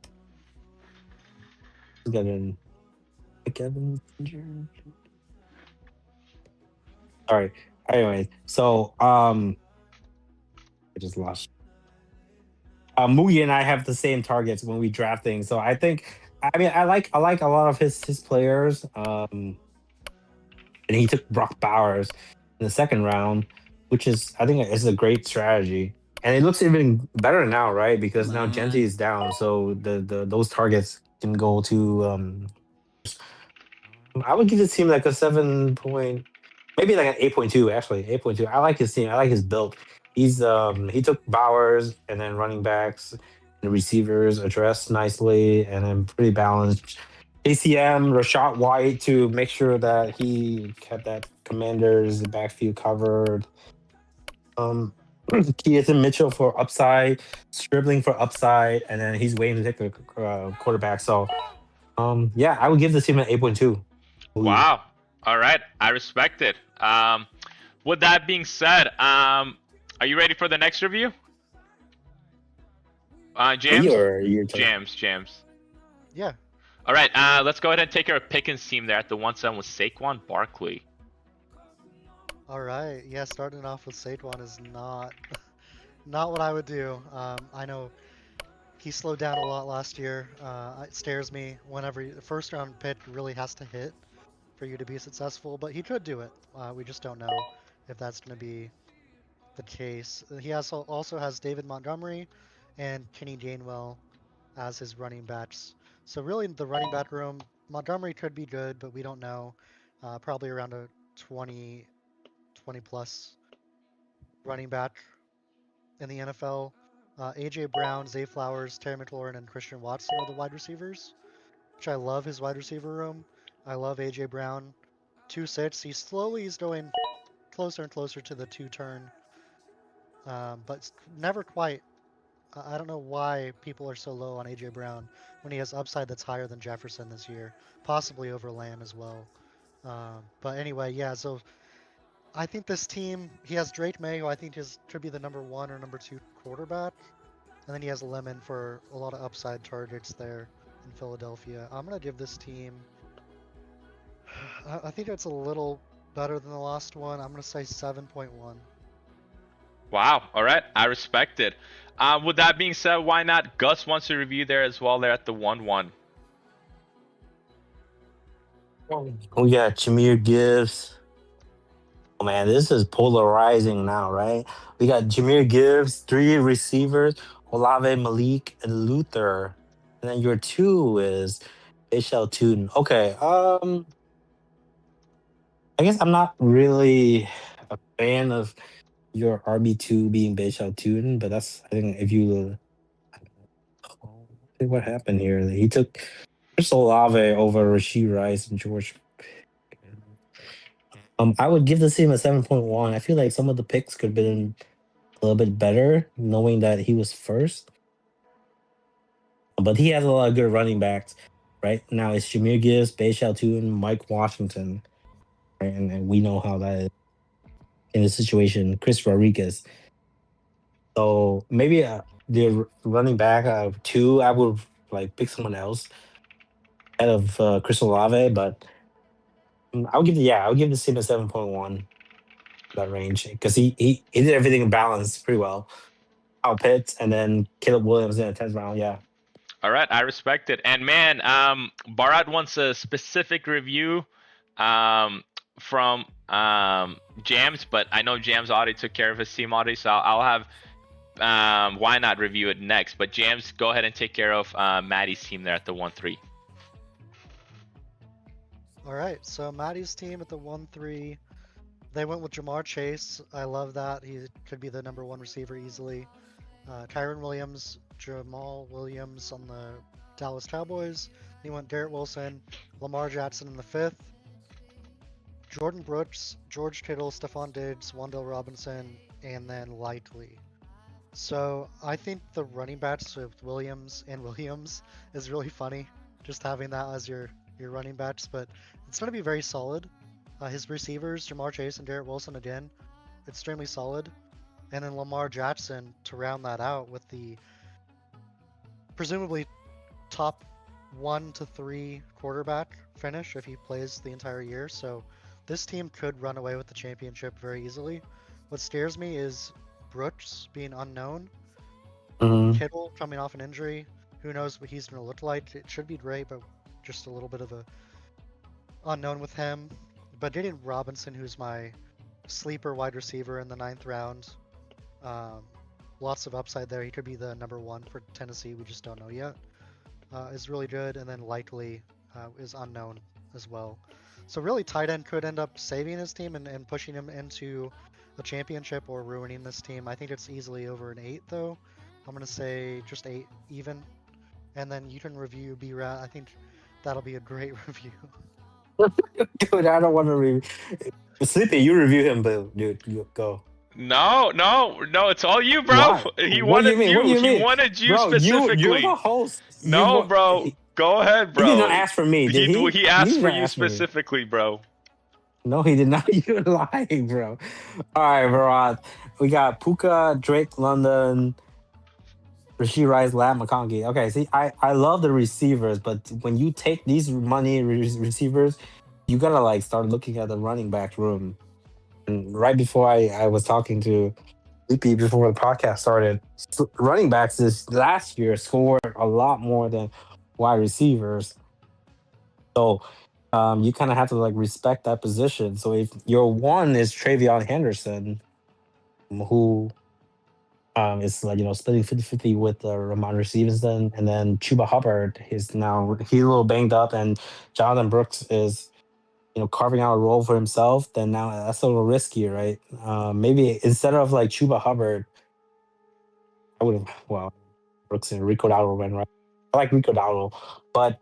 got an Kevin. All right. Anyway, so I just lost. Moogie and I have the same targets when we drafting, so I think. I mean, I like a lot of his players. And he took Brock Bowers in the second round, which is I think is a great strategy. And it looks even better now, right? Because now Genty is down, so the those targets can go to. I would give this team like a 7 point, maybe like an 8.2. Actually, 8.2. I like his team. I like his build. He's he took Bowers and then running backs. The receivers addressed nicely and then pretty balanced. ACM, Rashad White to make sure that he kept that Commanders backfield covered. Keaton Mitchell for upside, Stribling for upside, and then he's waiting to take the quarterback. So, yeah, I would give this team an 8.2. Wow. All right. I respect it. With that being said, are you ready for the next review? James? James. Yeah. All right, let's go ahead and take our Pickens team there at the 1-7 with Saquon Barkley. All right. Yeah, starting off with Saquon is not what I would do. I know he slowed down a lot last year. It scares me whenever the first round pick really has to hit for you to be successful, but he could do it. We just don't know if that's going to be the case. He also has David Montgomery and Kenny Gainwell as his running backs. So really the running back room, Montgomery could be good, but we don't know. Probably around a 20 plus running back in the NFL. AJ Brown, Zay Flowers, Terry McLaurin, and Christian Watson are the wide receivers, which I love his wide receiver room. I love AJ Brown. 2-6. He slowly is going closer and closer to the 2-turn, but never quite. I don't know why people are so low on AJ Brown when he has upside that's higher than Jefferson this year, possibly over Lamb as well. But anyway, yeah. So I think this team, he has Drake May, who I think should be the number 1 or number 2 quarterback, and then he has Lemon for a lot of upside targets there in Philadelphia. I'm gonna give this team. I think it's a little better than the last one. I'm gonna say 7.1. Wow. All right. I respect it. With that being said, why not? Gus wants to review there as well. They're at the 1-1. We got Jameer Gibbs. Oh man, this is polarizing now, right? We got Jameer Gibbs, 3 receivers, Olave Malik, and Luther. And then your 2 is Ishel Tootin. Okay, I guess I'm not really a fan of your RB2 being Bishal Tootin, but that's I think if you what happened here. He took Chris Olave over Rasheed Rice and George. I would give this team a 7.1. I feel like some of the picks could have been a little bit better, knowing that he was first. But he has a lot of good running backs. Right now, it's Jameer Gibbs, Bashal Tootin, Mike Washington, right? And we know how that is in the situation. Chris Rodriguez. So maybe the running back of 2, I would like pick someone else out of Chris Olave, but I'll give the team a 7.1. That range because he did everything in balance pretty well. Kyle Pitts and then Caleb Williams in the 10th round. Yeah. All right, I respect it. And man, Barat wants a specific review from Jams, but I know Jams already took care of his team already, so I'll have why not review it next. But Jams, go ahead and take care of Maddie's team there at the 1-3. All right, so Maddie's team at the 1-3. They went with Jamar Chase. I love that. He could be the number 1 receiver easily. Kyron Williams, Jamal Williams on the Dallas Cowboys. He went Garrett Wilson, Lamar Jackson in the 5th. Jordan Brooks, George Kittle, Stephon Diggs, Wan'Dale Robinson, and then Likely. So I think the running backs with Williams and Williams is really funny. Just having that as your running backs, but it's going to be very solid. His receivers, Jamar Chase and Garrett Wilson, again, extremely solid. And then Lamar Jackson to round that out with the presumably top 1 to 3 quarterback finish if he plays the entire year. So this team could run away with the championship very easily. What scares me is Brooks being unknown. Kittle coming off an injury. Who knows what he's going to look like. It should be great, but just a little bit of a unknown with him. But getting Robinson, who's my sleeper wide receiver in the 9th round, lots of upside there. He could be the number 1 for Tennessee. We just don't know yet. Is really good, and then Likely is unknown as well. So really, tight end could end up saving his team and pushing him into a championship or ruining this team. I think it's easily over an 8, though. I'm gonna say just 8 even, and then you can review B-Rat. I think that'll be a great review. Dude, I don't want to review. Sleepy, you review him, but dude, you go. No, it's all you, bro. Why? He What do wanted you mean? you. What do you He mean? wanted you Bro, specifically. you're the host. No, bro. Go ahead, bro. He did not ask for me. Did he? He asked did for not you ask for me. specifically, bro. No, he did not. You're lying, bro. All right, Virat. We got Puka, Drake London, Rasheed Rice, Lamb McConkey. Okay, see, I love the receivers, but when you take these money receivers, you gotta like start looking at the running back room. And right before I was talking to Sleepy before the podcast started, running backs this last year scored a lot more than wide receivers. So you kind of have to like respect that position. So if your 1 is Travion Henderson, who is like, splitting 50-50 with Ramondre Stevenson, and then Chuba Hubbard he's a little banged up, and Jonathan Brooks is carving out a role for himself, then now that's a little risky, right? Maybe instead of like Chuba Hubbard, I would have Brooks and Rico Dowdle went right. I like Rico Dowdle, but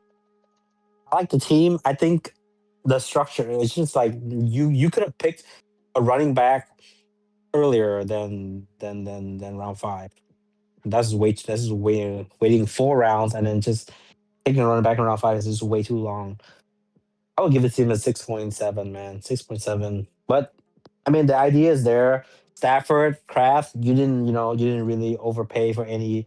I like the team. I think the structure. It's just like you could have picked a running back earlier than round 5. That's waiting 4 rounds and then just taking a running back in round 5 is just way too long. I would give it to him a 6.7, man. 6.7. But I mean, the idea is there. Stafford, Kraft, you didn't really overpay for any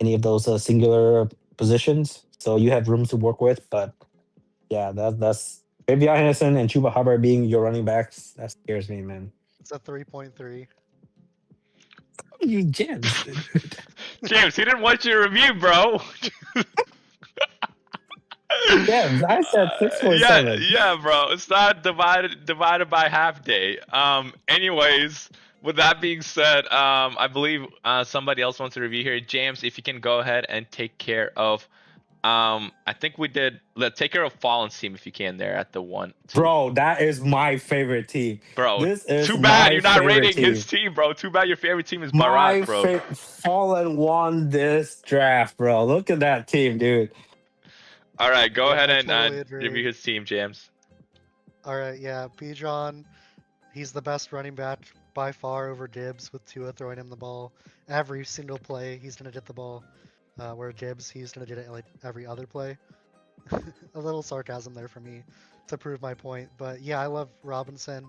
of those singular positions, so you have room to work with. But yeah, that's Fabian Henderson and Chuba Hubbard being your running backs. That scares me, man. It's a 3.3. You James. James, he didn't want you to review, bro. James, I said Yeah, 6.7. yeah, bro. It's not divided by half day. Anyways, with that being said, I believe somebody else wants to review here. James, if you can go ahead and take care of I think we did. Let's take care of Fallen's team if you can there at the 1. 2. Bro, that is my favorite team. Bro, This is too bad my you're not favorite rating his team, bro. Too bad your favorite team is My Barat, bro. Fallen won this draft, bro. Look at that team, dude. All right, go Yeah, ahead I and totally agree. review his team, James. All right, yeah, Bijan, he's the best running back by far over Gibbs with Tua throwing him the ball every single play. He's gonna get the ball, where Gibbs he's gonna get it like every other play. A little sarcasm there for me to prove my point, but yeah, I love Robinson.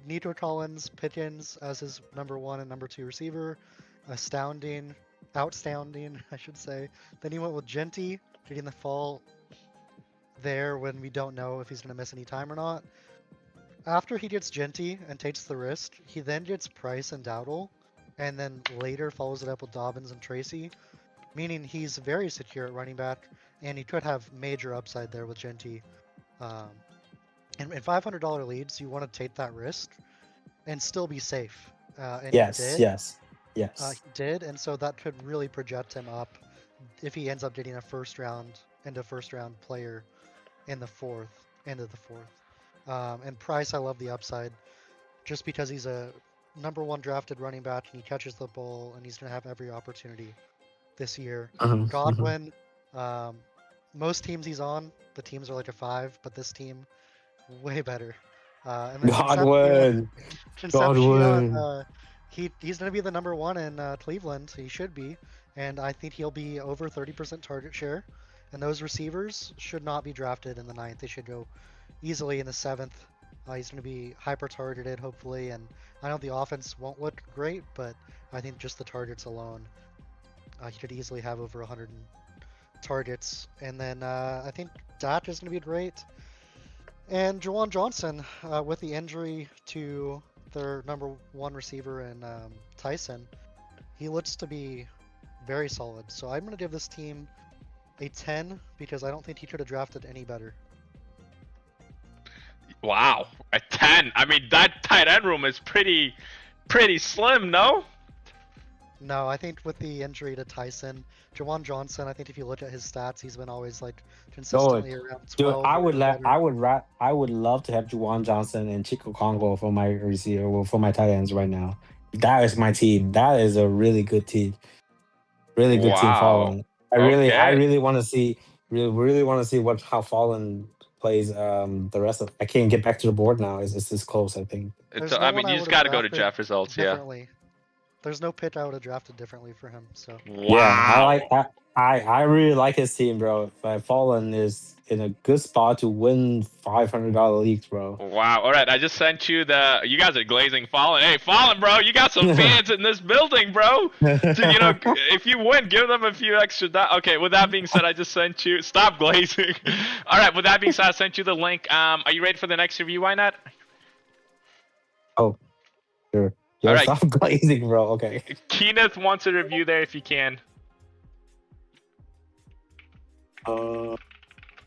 Nico Collins, Pickens as his number 1 and number 2 receiver, outstanding, I should say. Then he went with Genty, getting the fall there when we don't know if he's going to miss any time or not. After he gets Genty and takes the risk, he then gets Price and Dowdle, and then later follows it up with Dobbins and Tracy, meaning he's very secure at running back, and he could have major upside there with Genty. In $500 leads, you want to take that risk and still be safe. And Yes, he did. yes, He yes. did, and so that could really project him up if he ends up getting a first round player in the end of the fourth. And Price, I love the upside, just because he's a number 1 drafted running back and he catches the ball and he's gonna have every opportunity this year. Mhm, mhm. Godwin, most teams he's on, the teams are like a 5, but this team, way better. And then Godwin. Concepcion, he's going to be the number 1 in Cleveland. He should be, and I think he'll be over 30% target share. And those receivers should not be drafted in the 9th. They should go easily in the 7th. He's going to be hyper targeted, hopefully, and I know the offense won't look great, but I think just the targets alone, he could easily have over 100 targets. And then I think Dak is going to be great. And Juwan Johnson, with the injury to their number 1 receiver in Tyson, he looks to be very solid. So I'm going to give this team a 10 because I don't think he could have drafted any better. Wow, a 10. I mean, that tight end room is pretty slim, no? No, I think with the injury to Tyson, Juwan Johnson, I think if you look at his stats, he's been always like consistently around 12. Dude, I would or better. I would love to have Juwan Johnson and Chico Congo for my receiver, well, for my tight ends right now. That is my team. That is a really good team. Really good team Wow. Fallen. I Okay. really want to see how Fallen plays the rest of. I can't get back to the board now. It's this close, I think. There's I no mean, one I you just would've got to go to drafted draft results, yeah. differently. There's no pick I would have drafted differently for him. So Wow. Yeah, I really like his team, bro. But Fallen is in a good spot to win $500 leagues, bro. Wow. All right, I just sent you the. You guys are glazing Fallen. Hey, Fallen, bro, you got some fans in this building, bro. So, if you win, give them a few extra. Okay. With that being said, I just sent you. Stop glazing. All right. With that being said, I sent you the link. Are you ready for the next review? Why not? Oh, sure. Yeah, All right. stop glazing, bro. Okay. Kenneth wants a review there if you can.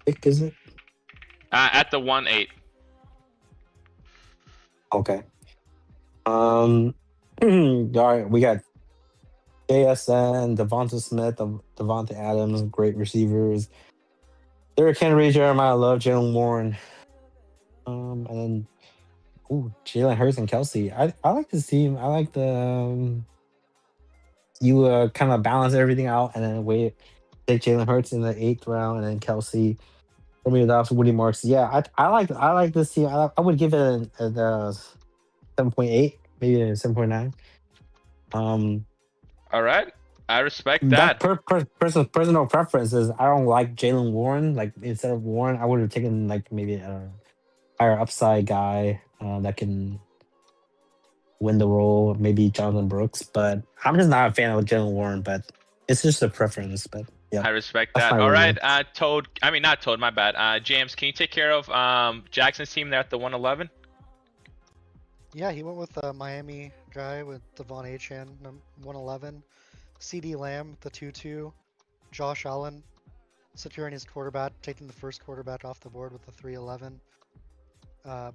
Pick is it? At the 1-8. Okay. All right, we got JSN, Devonta Smith, Devonta Adams, great receivers. Derrick Henry, Jeremiah Love, Jalen Warren. And then Jalen Hurts and Kelsey. I like this team. I like the you kind of balance everything out and then take Jalen Hurts in the 8th round and then Kelsey For me, that's Woody Marks. Yeah, I like this team. I would give it a 7.8, maybe a 7.9. Um, All right, I respect that that. personal preference is I don't like Jalen Warren. Like instead of Warren, I would have taken like maybe a higher upside guy that can win the role, maybe Jonathan Brooks. But I'm just not a fan of Jalen Warren. But it's just a preference. But yeah, I respect that's that. my All right, review. Toad. I mean, not Toad. My bad. James, can you take care of Jackson's team there at the 111? Yeah, he went with a Miami guy with Devon Achan, 111. CD Lamb, the 2-2. Josh Allen, securing his quarterback, taking the first quarterback off the board with the 311.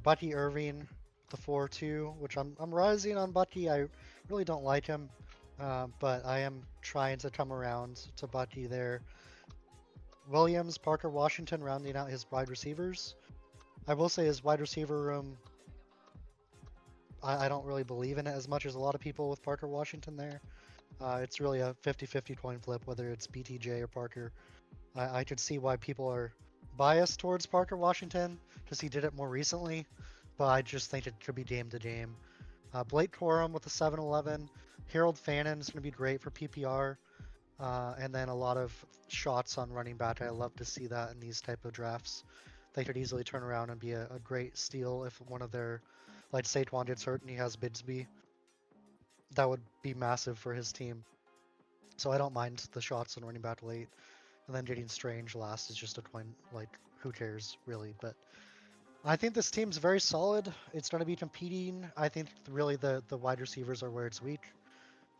Bucky Irving, the 4-2, which I'm rising on Bucky. I really don't like him, but I am trying to come around to Bucky there. Williams, Parker Washington rounding out his wide receivers. I will say his wide receiver room, I don't really believe in it as much as a lot of people with Parker Washington there. It's really a 50-50 coin flip, whether it's BTJ or Parker. I could see why people are biased towards Parker Washington because he did it more recently, but I just think it could be game to game. Blake Corum with the 7-11. Harold Fannin is going to be great for PPR. And then a lot of shots on running back. I love to see that in these type of drafts. They could easily turn around and be a great steal if one of their, like Saquon gets hurt and he has Bidsby. That would be massive for his team. So I don't mind the shots on running back late. And then getting Strange last is just a coin, like, who cares, really. But I think this team's very solid. It's going to be competing. I think really the wide receivers are where it's weak.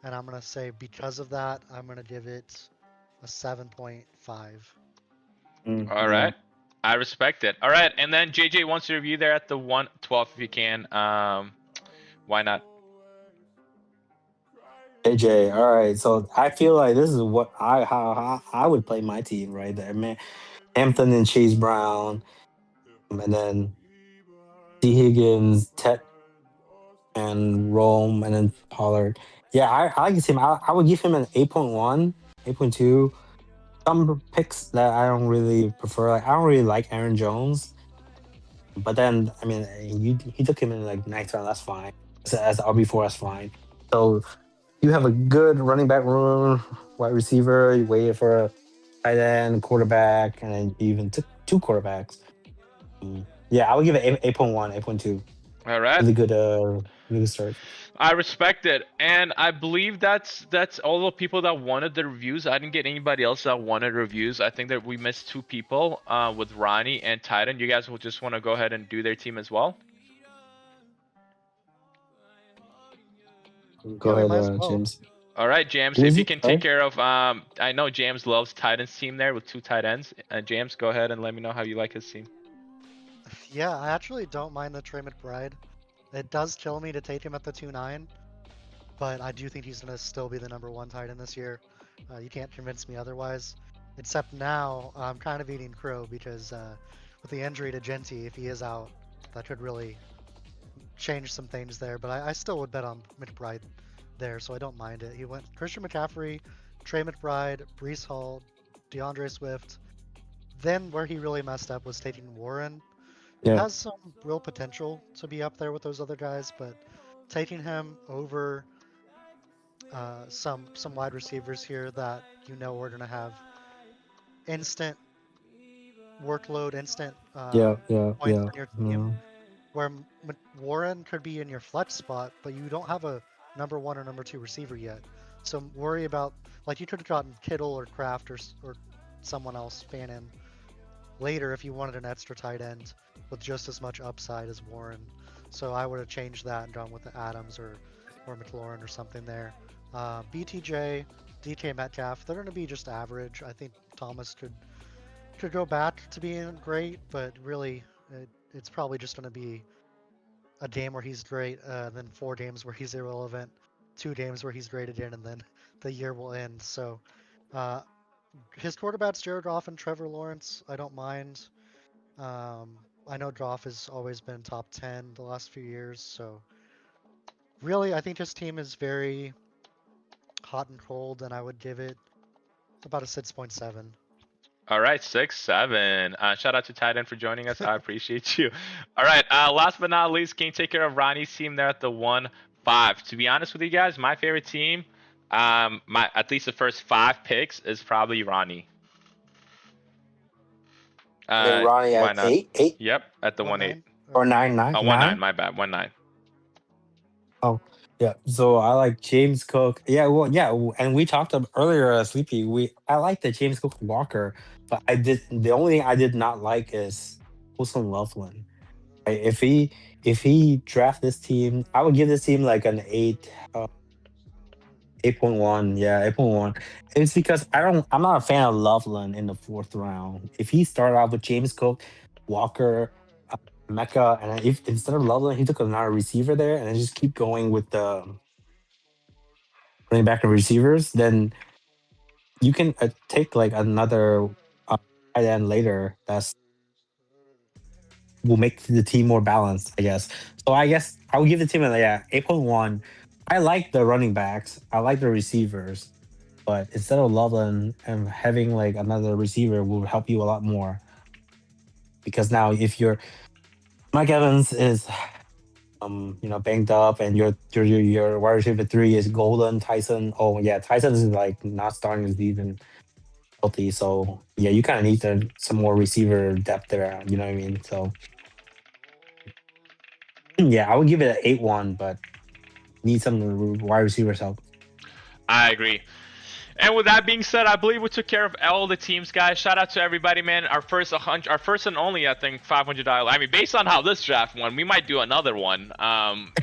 And I'm going to say because of that, I'm going to give it a 7.5. All right. I respect it. All right, and then JJ wants to review there at the 112 if you can. Why not? AJ, all right. So I feel like this is what how I would play my team right there, man. Hampton and Chase Brown, and then T Higgins, Tet and Rome, and then Pollard. Yeah, I like his team. I would give him an 8.1, 8.2. Some picks that I don't really prefer. Like I don't really like Aaron Jones, but then I mean, he took him in like ninth round. That's fine. As RB4, that's fine. So you have a good running back room, wide receiver. You waited for a tight end, quarterback, and then you even took two quarterbacks. Yeah, I would give it 8.1, 8.2. All right. Really good start. I respect it, and I believe that's all the people that wanted the reviews. I didn't get anybody else that wanted reviews. I think that we missed two people with Ronnie and Titan. You guys will just want to go ahead and do their team as well. Go Yeah, we might as ahead, well. James. All right, James, Who if is you it? can Sorry? take care of I know James loves Titan's team there with two tight ends. James, go ahead and let me know how you like his team. Yeah, I actually don't mind the Trey McBride. It does kill me to take him at the 2-9, but I do think he's going to still be the #1 tight end this year. You can't convince me otherwise. Except now, I'm kind of eating crow because with the injury to Genty, if he is out, that could really change some things there. But I still would bet on McBride there, so I don't mind it. He went Christian McCaffrey, Trey McBride, Brees Hall, DeAndre Swift. Then where he really messed up was taking Warren. He Yeah. has some real potential to be up there with those other guys, but taking him over some wide receivers here that you know we're gonna have instant workload, instant Yeah. points on your team. Where Warren could be in your flex spot, but you don't have a #1 or #2 receiver yet. So worry about, like, you could have gotten Kittle or Kraft or someone else, Fannin, later if you wanted an extra tight end with just as much upside as Warren. So I would have changed that and gone with the Adams or McLaurin or something there. BTJ, DK Metcalf, they're going to be just average. I think Thomas could go back to being great, but really it's probably just going to be a game where he's great, then 4 games where he's irrelevant, 2 games where he's great again, and then the year will end. So his quarterbacks, Jared Goff and Trevor Lawrence, I don't mind. I know Goff has always been top 10 the last few years, so really I think his team is very hot and cold, and I would give it about a 6.7. All right, 6-7. Shout out to Titan for joining us. I appreciate you. All right, last but not least, can you take care of Ronnie's team there at the 1-5? To be honest with you guys, my favorite team, my at least the first 5 picks is probably Ronnie. Then Ronnie why at not? 8 Yep, at the 1-8. or 9. 1-9, my bad, 1-9. Yeah, so I like James Cook. Yeah, well, yeah, and we talked earlier, Sleepy. I like the James Cook Walker, but the only thing I did not like is Wilson Loveland. Right? If he draft this team, I would give this team like an 8.1. Yeah, 8.1. It's because I'm not a fan of Loveland in the 4th round. If he started off with James Cook, Walker, Mecca, and if instead of Loveland, he took another receiver there, and then just keep going with the running back and receivers, then you can take like another tight end later. That's will make the team more balanced, I guess. So I guess I would give the team a 8.1. I like the running backs. I like the receivers, but instead of Loveland and having like another receiver will help you a lot more. Because now if you're Mike Evans is banged up, and your wide receiver 3 is Golden Tyson. Oh yeah, Tyson is like not starting the season healthy, so yeah, you kind of need some more receiver depth there. You know what I mean? So yeah, I would give it an 8.1, but need some wide receivers help. I agree. And with that being said, I believe we took care of all the teams, guys. Shout out to everybody, man. Our first and only, I think, $500. I mean, based on how this draft went, we might do another one.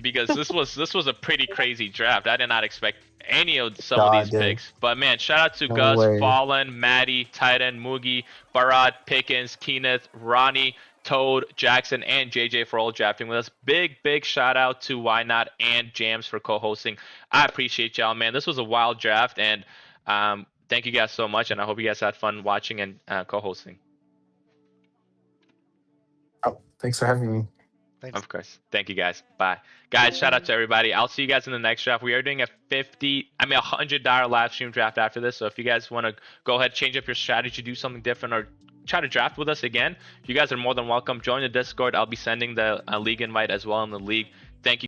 Because this was a pretty crazy draft. I did not expect any of some of these picks. But man, shout out to Gus, way. Fallen, Maddie, Titan, Moogie, Barat, Pickens, Kenneth, Ronnie, Toad, Jackson, and JJ for all drafting with us. Big shout out to Why Not and Jams for co-hosting. I appreciate y'all, man. This was a wild draft, and thank you guys so much, and I hope you guys had fun watching and co-hosting. Oh, thanks for having me. Thanks. Of course. Thank you guys. Bye. Guys, shout out to everybody. I'll see you guys in the next draft. We are doing a $100 live stream draft after this. So if you guys want to go ahead, change up your strategy, do something different, or try to draft with us again, you guys are more than welcome. Join the Discord. I'll be sending the league invite as well in the league. Thank you.